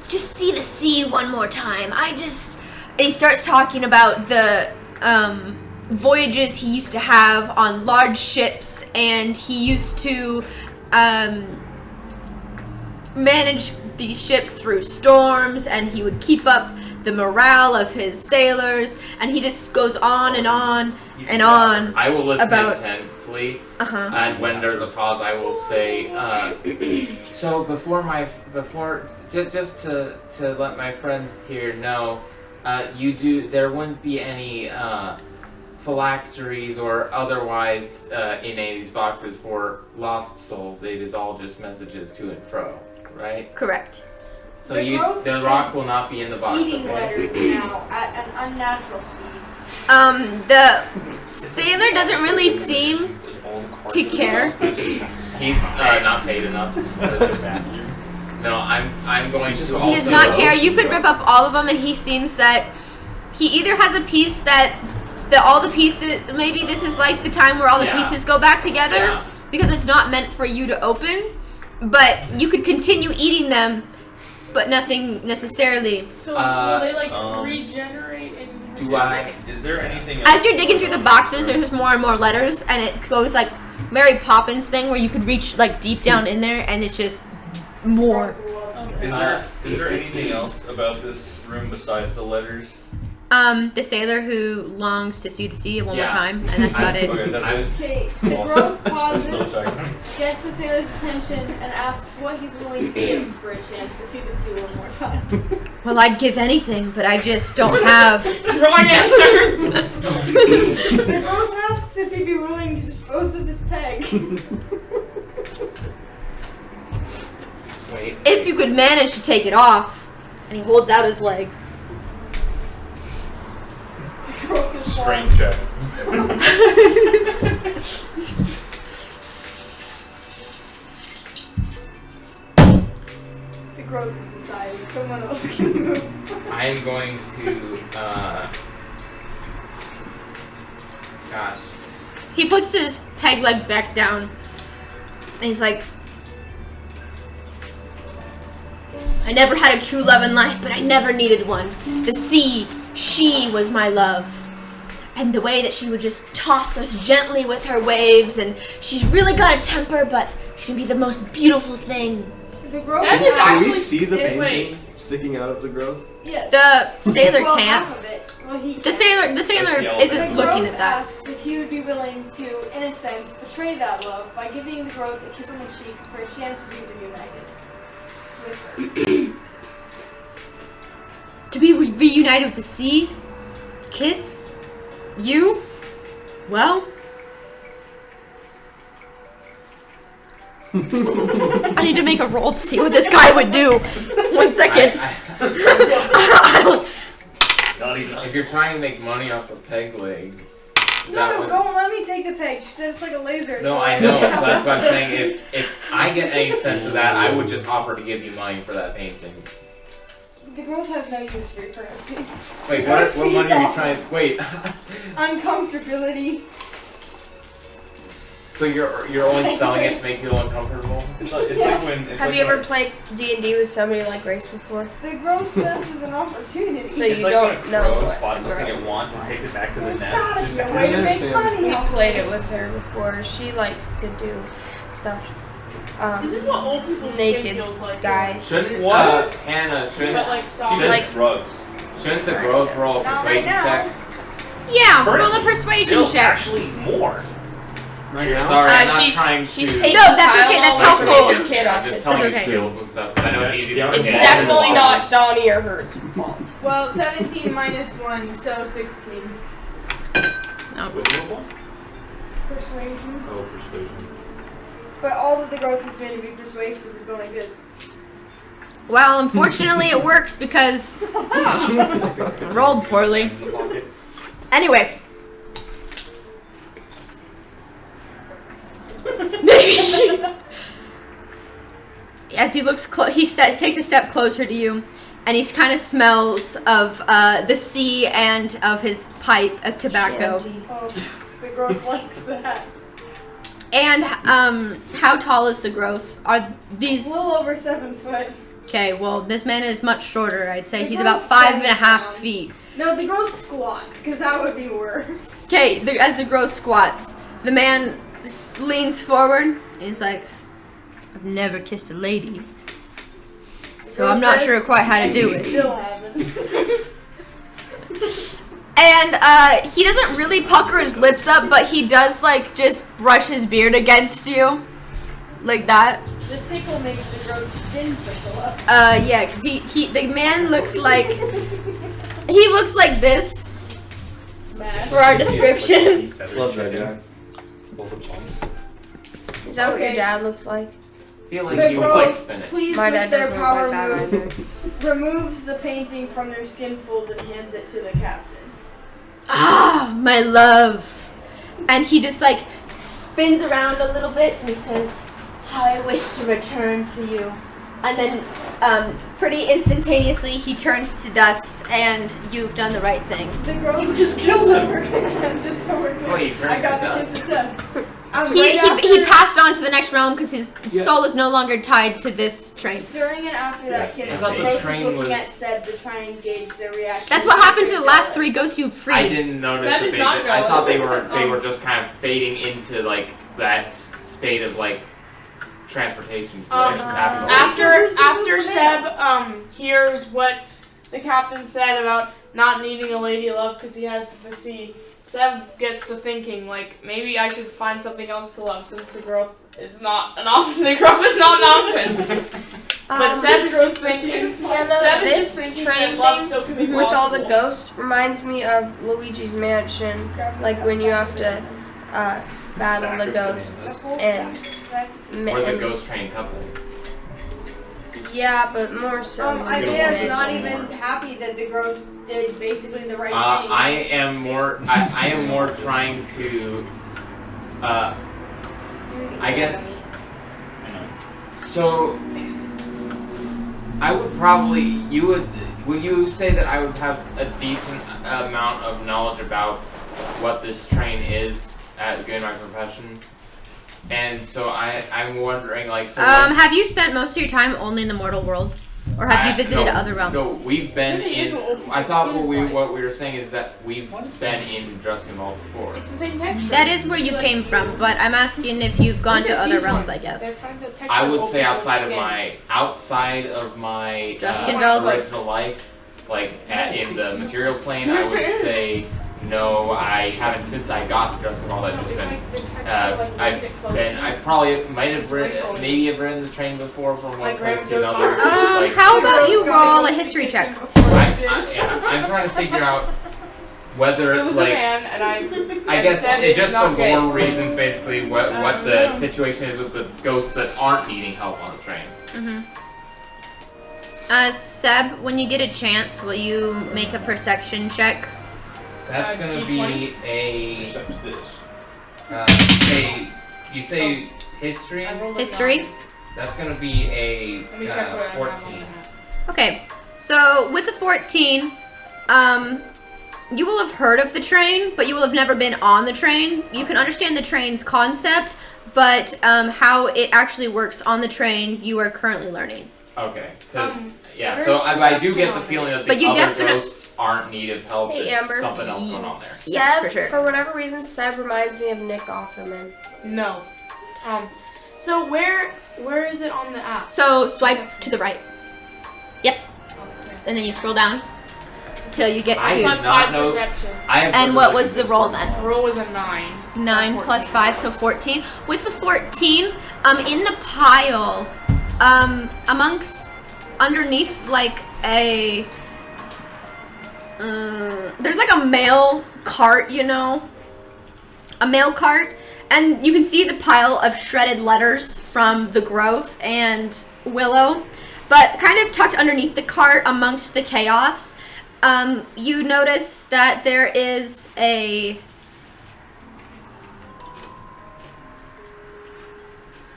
just see the sea one more time. And he starts talking about the voyages he used to have on large ships, and he used to manage these ships through storms, and he would keep up the morale of his sailors, and he just goes on and on and on. I will listen about intensely, and when there's a pause, I will say, so just to let my friends here know, there wouldn't be any phylacteries or otherwise in any of these boxes for lost souls. It is all just messages to and fro, right? Correct. So the rock will not be in the box. Eating Okay? letters now at an unnatural speed. The sailor doesn't really seem to care. He's not paid enough for this. No, I'm going to also... He does not care. You could rip up all of them, and he seems that he either has a piece that all the pieces... Maybe this is like the time where all the pieces go back together, because it's not meant for you to open, but you could continue eating them, but nothing necessarily. So will they regenerate and... Is there anything As you're digging through the boxes, there's just more and more letters, and it goes like Mary Poppins thing where you could reach like deep down in there, and it's just more. Is there anything else about this room besides the letters? The sailor who longs to see the sea one more time, and that's about it. Okay, that's it. Okay, the growth pauses, gets the sailor's attention, and asks what he's willing to give for a chance to see the sea one more time. Well, I'd give anything, but I just don't have. Wrong answer! The growth asks if he'd be willing to dispose of his peg. Wait. If you could manage to take it off, and he holds out his leg. Strength check. The growth is deciding. Someone else can move. I'm going to, gosh. He puts his peg leg back down, and he's like, I never had a true love in life, but I never needed one. The sea, she was my love. And the way that she would just toss us gently with her waves, and she's really got a temper, but she can be the most beautiful thing. The growth Sam is Can we actually... see the Wait. painting sticking out of the growth? Yes. The sailor well, can't. half of it. Well, he The sailor The isn't The looking growth at that. asks if he would be willing to, in a sense, betray that love by giving the growth a kiss on the cheek for a chance to be reunited with her. To be reunited with the sea? Kiss? You? Well? I need to make a roll to see what this guy would do. 1 second. If you're trying to make money off the peg leg, is that No, what- don't let me take the peg. She said it's like a laser. No, so I know. So that's what I'm saying. If I get any sense of that, I would just offer to give you money for that painting. The growth has no use for your currency. Wait, what money are you trying? Wait. Uncomfortability. So you're only selling it to make people uncomfortable? It's like when. Have you ever played D&D with somebody like Grace before? The growth sense is an opportunity. So It's you like don't when a know crow what spots something growth it wants is and like. takes it back to the There's nest. gotta Just be a way to make money. We off played it this. with her before. She likes to do stuff. This is what old people's naked skin feels like. guys. Shouldn't What? Hannah? But like stop. She does Like- drugs. Shouldn't the growth roll a Not persuasion right now. check? Yeah, roll a Currently, persuasion still check. Actually, more. Right now? Sorry, I'm not she's trying she's to. taking No, that's okay, that's Tylenol away from helpful. your kid I'm just autism. telling you okay. skills and stuff. 'Cause I know it's easy to Yeah, It's forget. definitely not Donny or hers fault. Well, 17 minus 1, so 16. With level? Persuasion. Oh, persuasion. But all that the growth is doing to be persuasive is going like this. Well, unfortunately, it works because I rolled poorly. In the pocket. Anyway. As he looks, takes a step closer to you, and he kind of smells of the sea and of his pipe of tobacco. Shanty. Oh, the growth likes that. And how tall is the growth? Are A these? little over 7 foot. Okay, well, this man is much shorter. I'd say The he's about growth 5.5 bends down. feet. No, the growth squats, because that would be worse. Okay, as the growth squats, the man leans forward. And he's like, "I've never kissed a lady, so I'm not sure quite how to do You it." still haven't. And he doesn't really pucker his lips up, but he does like just brush his beard against you, like that. The tickle makes the growth skin prickle up. Yeah, cause the man looks like he looks like this Smash. for our description. Love that guy. All the bumps. Is that what your Okay. dad looks like? I feel like The he would like growth, spinach. pleased My with dad their doesn't look power like that move, either. removes the painting from their skin fold and hands it to the captain. Ah, my love. And he just like spins around a little bit and he says, "How I wish to return to you." And then pretty instantaneously he turns to dust and you've done the right thing. The growth just killed him. Just so we're clear. Wait, he turns I got to the dust. kiss of death. He passed on to the next realm because his soul is no longer tied to this train. During and after that I kiss, thought the the growth train was looking was- at Seb to try and gauge their reaction. That's what happened to the They're last 3 jealous. ghosts you I freed. didn't notice Seb that is they not did. I thought they jealous. were just kind of fading into like that state of like transportation. So they actually happened to After Seb hears what the captain said about not needing a lady love because he has the sea, Seb gets to thinking like maybe I should find something else to love since the growth is not an option. The growth is not an option. But Seb grows thinking. Yeah, Seb no, is just this thinking train that love thing still can be with all the possible. ghosts reminds me of Luigi's Mansion, like when you have to battle the ghosts and Or the ghost train couple. yeah, but more so. Luigi's Isaiah's not Mansion. even happy that the growth did basically the right thing. I am more trying to. I guess. I know. So. I would probably. Would you say that I would have a decent amount of knowledge about what this train is at doing my profession? And so I'm wondering, like, so Have you spent most of your time only in the mortal world? Or have you visited other realms? No, we've been Really is in. what old I thought people's what skin is like. we were saying is that we've been in Druskenvald before. It's the same texture. That is where you came from, but I'm asking if you've gone Look to at other these realms, ones. I guess. They're kind of the texture I of would old say people's outside of my Druskenveld? original life, like in the material plane, I would say no. I haven't since I got to Druskenvald. I've just been. I probably might have maybe have ridden the train before from one place to another. Like, How about you roll a history check? I'm trying to figure out whether It was a like. man, and I guess said it it's just for not gay. more reasons, basically, what the situation is with the ghosts that aren't needing help on the train. Seb, when you get a chance, will you make a perception check? That's gonna be a Except this. you say history. I rolled a History? 9. That's gonna be a Let me check what I have on 14. that. Okay, So with the 14, you will have heard of the train, but you will have never been on the train. You can understand the train's concept, but how it actually works on the train, you are currently learning. Okay. Yeah, so I do get the feeling that the other ghosts aren't in need of help. Hey, There's Amber. something else going on there. Yes, Seb, for sure. for whatever reason, Seb reminds me of Nick Offerman. No. So where is it on the app? So swipe to the right. Yep. And then you scroll down till you get I to. Plus did not 5 know- perception. And what was the roll then? The roll was a 9. 9 plus 5, so 14. With the 14, in the pile, underneath like a, there's like a mail cart, you know? A mail cart. And you can see the pile of shredded letters from the growth and Willow. But kind of tucked underneath the cart amongst the chaos, you notice that there is a...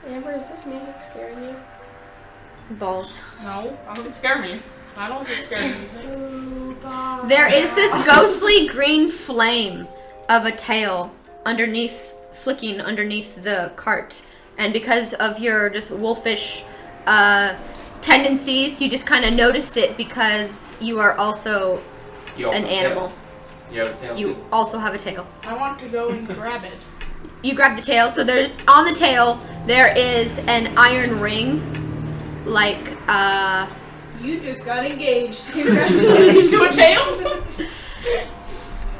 Amber, is this music scaring you? Balls. No, I don't scare me. I don't get scared of anything. There is this ghostly green flame of a tail flicking underneath the cart. And because of your just wolfish tendencies, you just kind of noticed it because you are also an animal. You have a tail. You also have a tail. I want to go and grab it. You grab the tail, so there's, on the tail, there is an iron ring, like, You just got engaged. To a tail?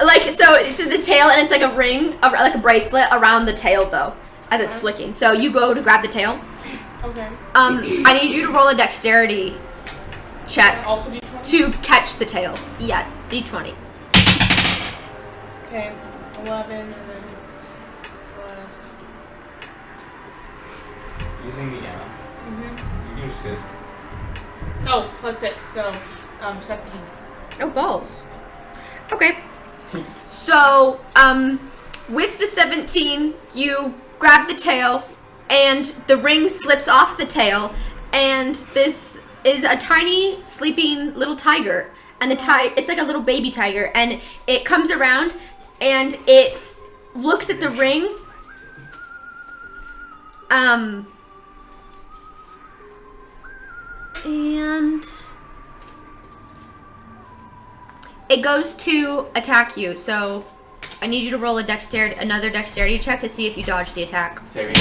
like, so it's the tail, and it's like a ring, like a bracelet around the tail, though, as it's flicking. So you go to grab the tail. Okay. I need you to roll a dexterity check Also D20? to catch the tail. Yeah, D20. Okay. 11 and then plus. Using the app. You can just get. Oh, plus 6, so 17. Oh, balls. Okay. So, with the 17, you grab the tail, and the ring slips off the tail, and this is a tiny, sleeping little tiger. And it's like a little baby tiger, and it comes around, and it looks at the ring, and it goes to attack you. So I need you to roll another dexterity check to see if you dodge the attack. Saving.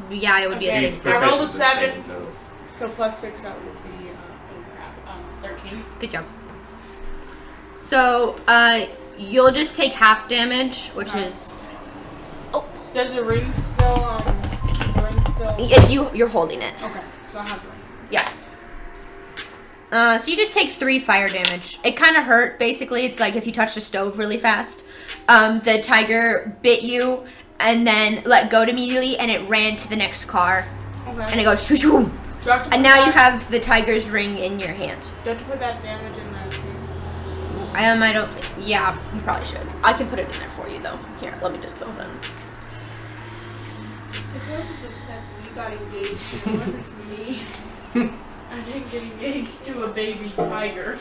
Yeah, it would be a Okay. saving. I rolled a Proficiency 7. saving throws. So plus 6, that would be 13. Good job. So you'll just take half damage, which is Does the ring still, if you're holding it. Okay, so I have the ring. Yeah. So you just take 3 fire damage. It kind of hurt, basically. It's like if you touched a stove really fast. The tiger bit you and then let go immediately, and it ran to the next car. Okay. And it goes shoo shoo. Do I have to And put now you that- have the tiger's ring in your hand. Do I have to put that damage in that? I don't think. Yeah, you probably should. I can put it in there for you, though. Here, let me just put it in. The girl was upset that you got engaged. It wasn't to me. I didn't get engaged to a baby tiger.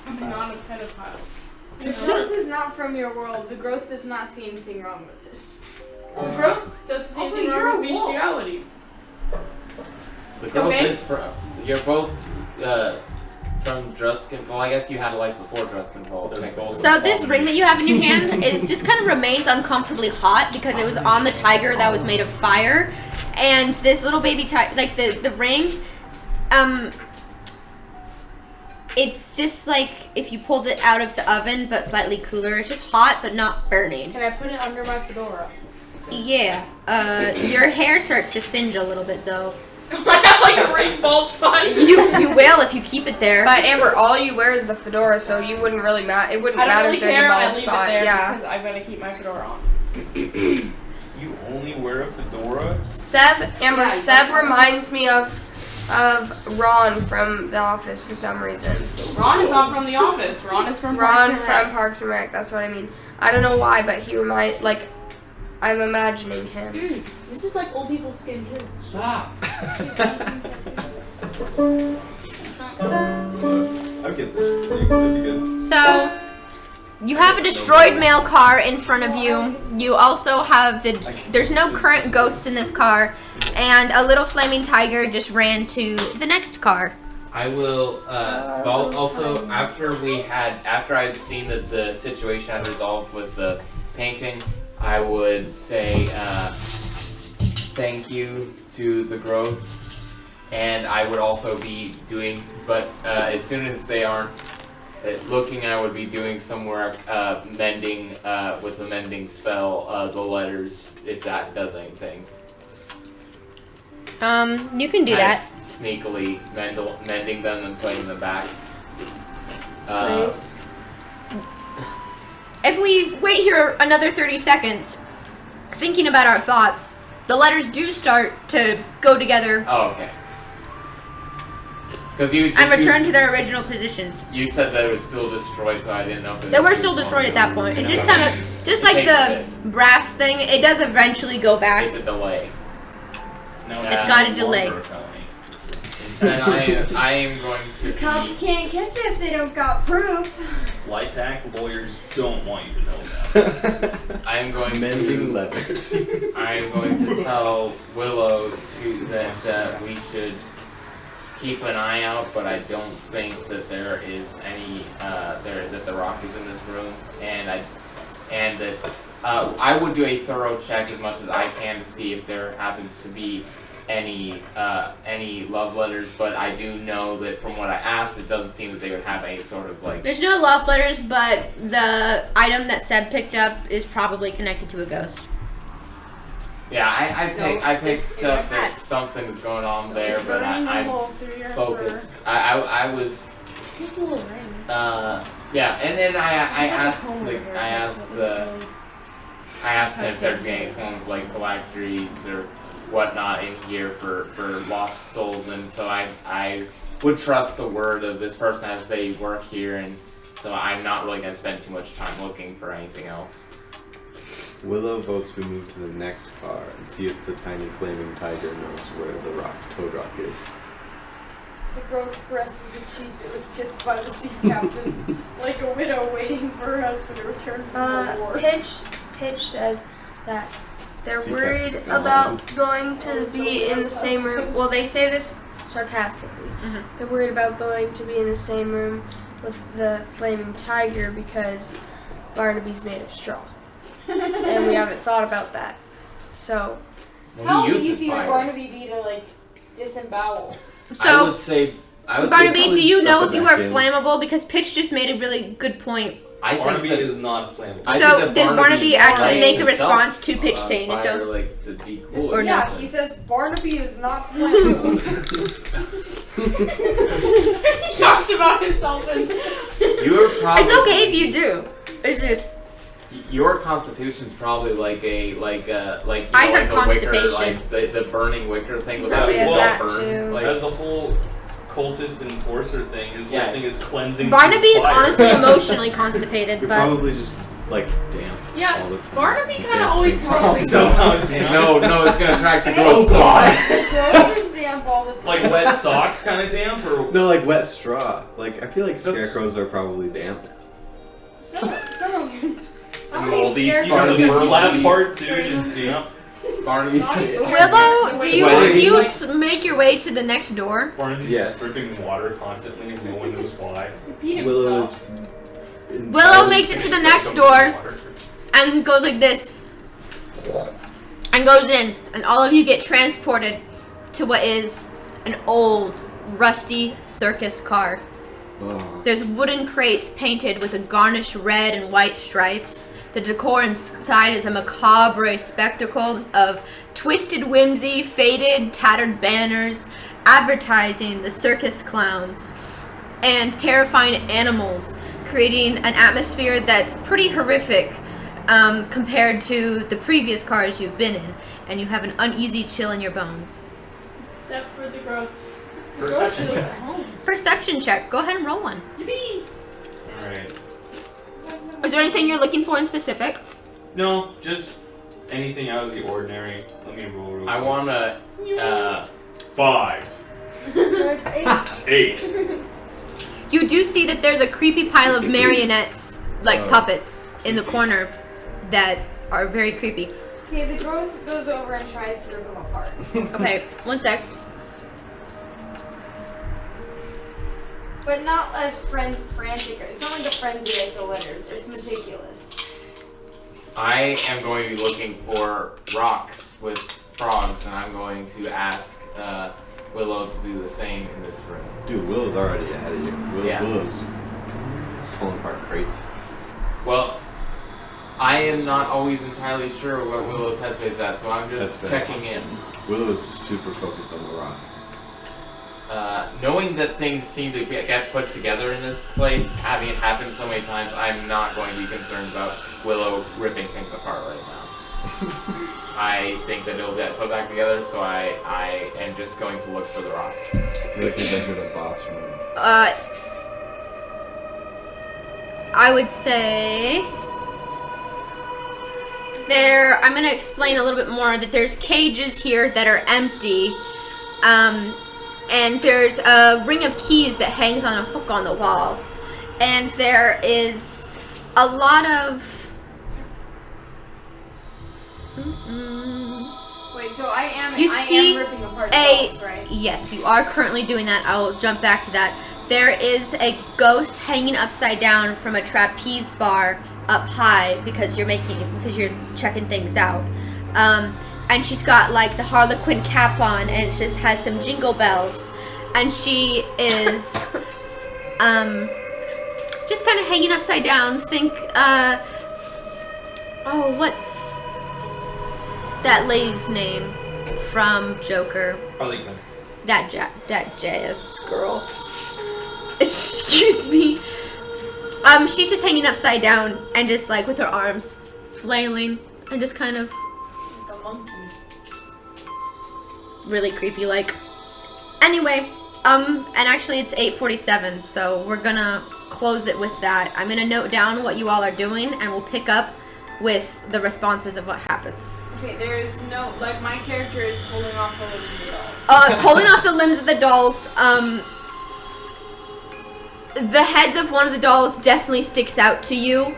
I'm not a pedophile. The growth is not from your world. The growth does not see anything wrong with this. The growth doesn't see Also, anything you're wrong with a wolf. bestiality. The growth Okay. is you're both from Druskenvald. Well, I guess you had a life before Druskenvald. So this ring that you have in your hand is just kind of remains uncomfortably hot because it was on the tiger that was made of fire, and this little baby tiger, like the ring, it's just like if you pulled it out of the oven but slightly cooler. It's just hot but not burning. Can I put it under my fedora? Yeah. Your hair starts to singe a little bit though. I have like a ring bald spot. You will if you keep it there. But Amber, all you wear is the fedora, so you wouldn't really matter. It wouldn't I don't matter really if there's care. a I bald leave spot. it there Yeah. because I'm gonna keep my fedora on. You only wear a fedora? Seb reminds me of Ron from The Office for some reason. Ron is not from The Office. Ron is from Parks Ron and from Rec. Parks and Rec. That's what I mean. I don't know why, but he I'm imagining him. This is like old people's skin too. Stop! would get this. That'd be good. So, you have a destroyed mail car in front of you. You also have there's no current ghosts in this car, and a little flaming tiger just ran to the next car. I will, also, after I'd seen that the situation had resolved with the painting, I would say, thank you to the growth, and I would also be doing, but as soon as they aren't looking, I would be doing some work mending with the mending spell the letters, if that does anything. You can do that. Sneakily mending them and putting them back. Nice. If we wait here another 30 seconds, thinking about our thoughts, the letters do start to go together. Oh, okay. Because and return to their original positions. You said that it was still destroyed, so I didn't know if it They were still destroyed at that point. It's just kind of, just like the brass thing, it does eventually go back. It's a delay. No, It's got a delay. And I am going to. The cops can't catch you if they don't got proof. Life hack lawyers don't want you to know that. I am going Mending letters. I am going to tell Willow that we should keep an eye out, but I don't think that there is any that the rock is in this room, and that I would do a thorough check as much as I can to see if there happens to be any love letters, but I do know that from what I asked, it doesn't seem that they would have any sort of like. There's no love letters, but the item that Seb picked up is probably connected to a ghost. Yeah, I picked up that something's going on there, but I'm focused. I was. Yeah, and then I asked him if there'd be any form of like phylacteries or whatnot in here for lost souls, and so I would trust the word of this person as they work here, and so I'm not really going to spend too much time looking for anything else. Willow votes we move to the next car and see if the tiny flaming tiger knows where the toad rock is. The growth caresses a cheek that was kissed by the sea captain, like a widow waiting for her husband to return from the war. Pitch says that they're Sea worried captain's gone about on. going to be in the same room. Well, they say this sarcastically. Mhm. They're worried about going to be in the same room with the flaming tiger because Barnaby's made of straw. And we haven't thought about that. So, How easy would Barnaby be to like disembowel? I would say Barnaby, do you know if you are back in. flammable? Because Pitch just made a really good point. I think Barnaby that, is not flammable. I So, think that does Barnaby actually lights make a himself response to Pitch on saying it, fire, though? like, to be cool. Or Yeah, no? he says Barnaby is not flammable. He talks about himself and You're probably. It's okay if you do. It's just, Your constitution's probably like a you I know, heard like a wicker, constipation. like the burning wicker thing without Probably has well that burn. too. Like, As a whole cultist enforcer thing, his whole thing is cleansing. Barnaby through is fire. honestly emotionally constipated, You're but probably just like damp Yeah, all the time. Barnaby kind Damp of always things. talks. Somehow damp. no, it's gonna attract the Oh growth. god! Growth is damp all the time. Like wet socks kind of damp, or No, like wet straw. Like I feel like scarecrows are probably damp. Some of them. How many moldy. You scarecrows know, Barnaby this moldy. lab part too, just damp. Barnaby says. Willow, do Sweaty. you make your way to the next door? Barnaby's Yes. just dripping water constantly, and no one knows why. Repeat Willow himself. is. Willow makes it to the next door and goes like this. And goes in, and all of you get transported to what is an old, rusty circus car. Oh. There's wooden crates painted with a garnished red and white stripes. The decor inside is a macabre spectacle of twisted whimsy, faded, tattered banners advertising the circus clowns and terrifying animals, creating an atmosphere that's pretty horrific compared to the previous cars you've been in, and you have an uneasy chill in your bones. Except for the growth. Perception check. Perception check. Go ahead and roll one. Yippee! Alright. Is there anything you're looking for in specific? No, just anything out of the ordinary. Let me roll real I quick. wanna. 5. It's 8. 8. You do see that there's a creepy pile of marionettes, like puppets, in the corner that are very creepy. Okay, the growth goes over and tries to rip them apart. Okay, one sec. But not as frantic. It's not like a frenzy like the letters. It's meticulous. I am going to be looking for rocks with frogs, and I'm going to ask Willow to do the same in this room. Dude, Willow's already ahead of you. Willow's pulling apart crates. Well, I am not always entirely sure what Willow's headspace is at, so I'm just checking in. Willow is super focused on the rock. Knowing that things seem to get put together in this place, having it happen so many times, I'm not going to be concerned about Willow ripping things apart right now. I think that it'll get put back together, so I am just going to look for the rock. I feel like you've entered a boss room. I would say I'm going to explain a little bit more that there's cages here that are empty. And there's a ring of keys that hangs on a hook on the wall. And there is a lot of... Wait, so I am ripping apart the dolls, right? Yes, you are currently doing that. I will jump back to that. There is a ghost hanging upside down from a trapeze bar up high because you're checking things out. And she's got like the Harlequin cap on, and it just has some jingle bells, and she is just kind of hanging upside down. Think, what's that lady's name from Joker? Harley Quinn. That jazz girl. Excuse me. She's just hanging upside down and just like with her arms flailing and just kind of Like a monkey. really creepy like. Anyway, and actually it's 8:47, so we're gonna close it with that. I'm gonna note down what you all are doing, and we'll pick up with the responses of what happens. Okay, there is no, like, my character is pulling off the limbs of the dolls. Pulling off the limbs of the dolls, the heads of one of the dolls definitely sticks out to you.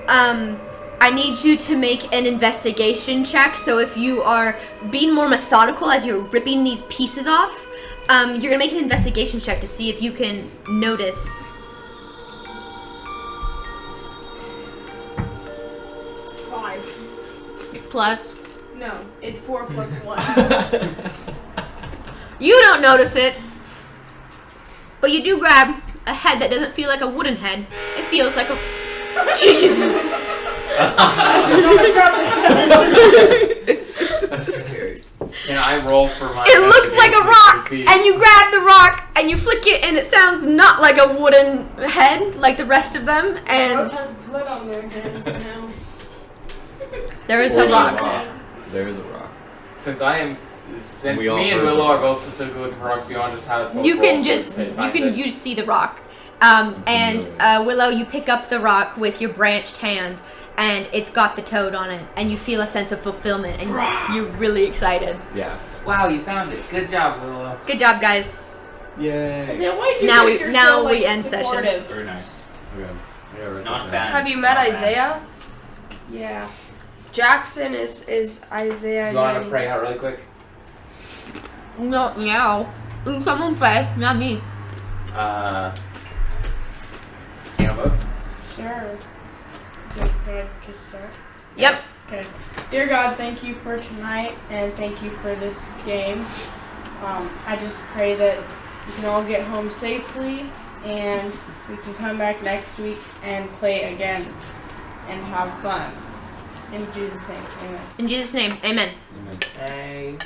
I need you to make an investigation check, so if you are being more methodical as you're ripping these pieces off, you're gonna make an investigation check to see if you can notice. 5. Plus. No, it's 4 plus 1. You don't notice it, but you do grab a head that doesn't feel like a wooden head. It feels like a... Jeez. That's scary. Can I roll for my... It looks like a investigation rock, to see- and you grab the rock, and you flick it, and it sounds not like a wooden head, like the rest of them, and Both has blood on their hands now. there is a rock. There is a rock. Since We all me and heard Willow the are both specifically looking for rocks, we all just have... You can see the rock, and Willow, you pick up the rock with your branched hand, and it's got the toad on it, and you feel a sense of fulfillment, and you're really excited. Yeah. Wow, you found it. Good job, Willow. Good job, guys. Yay. Now we end session. Very nice. Okay. Yeah, right Not there. bad. Have you met Not bad. Isaiah? Yeah. Jaxan is Isaiah. You want to Manning. pray out really quick? No, someone pray, not me. You know, vote? Sure. Can I just start? Yep. Okay. Dear God, thank you for tonight, and thank you for this game. I just pray that we can all get home safely, and we can come back next week and play again and have fun. In Jesus' name, amen. In Jesus' name, amen. Amen.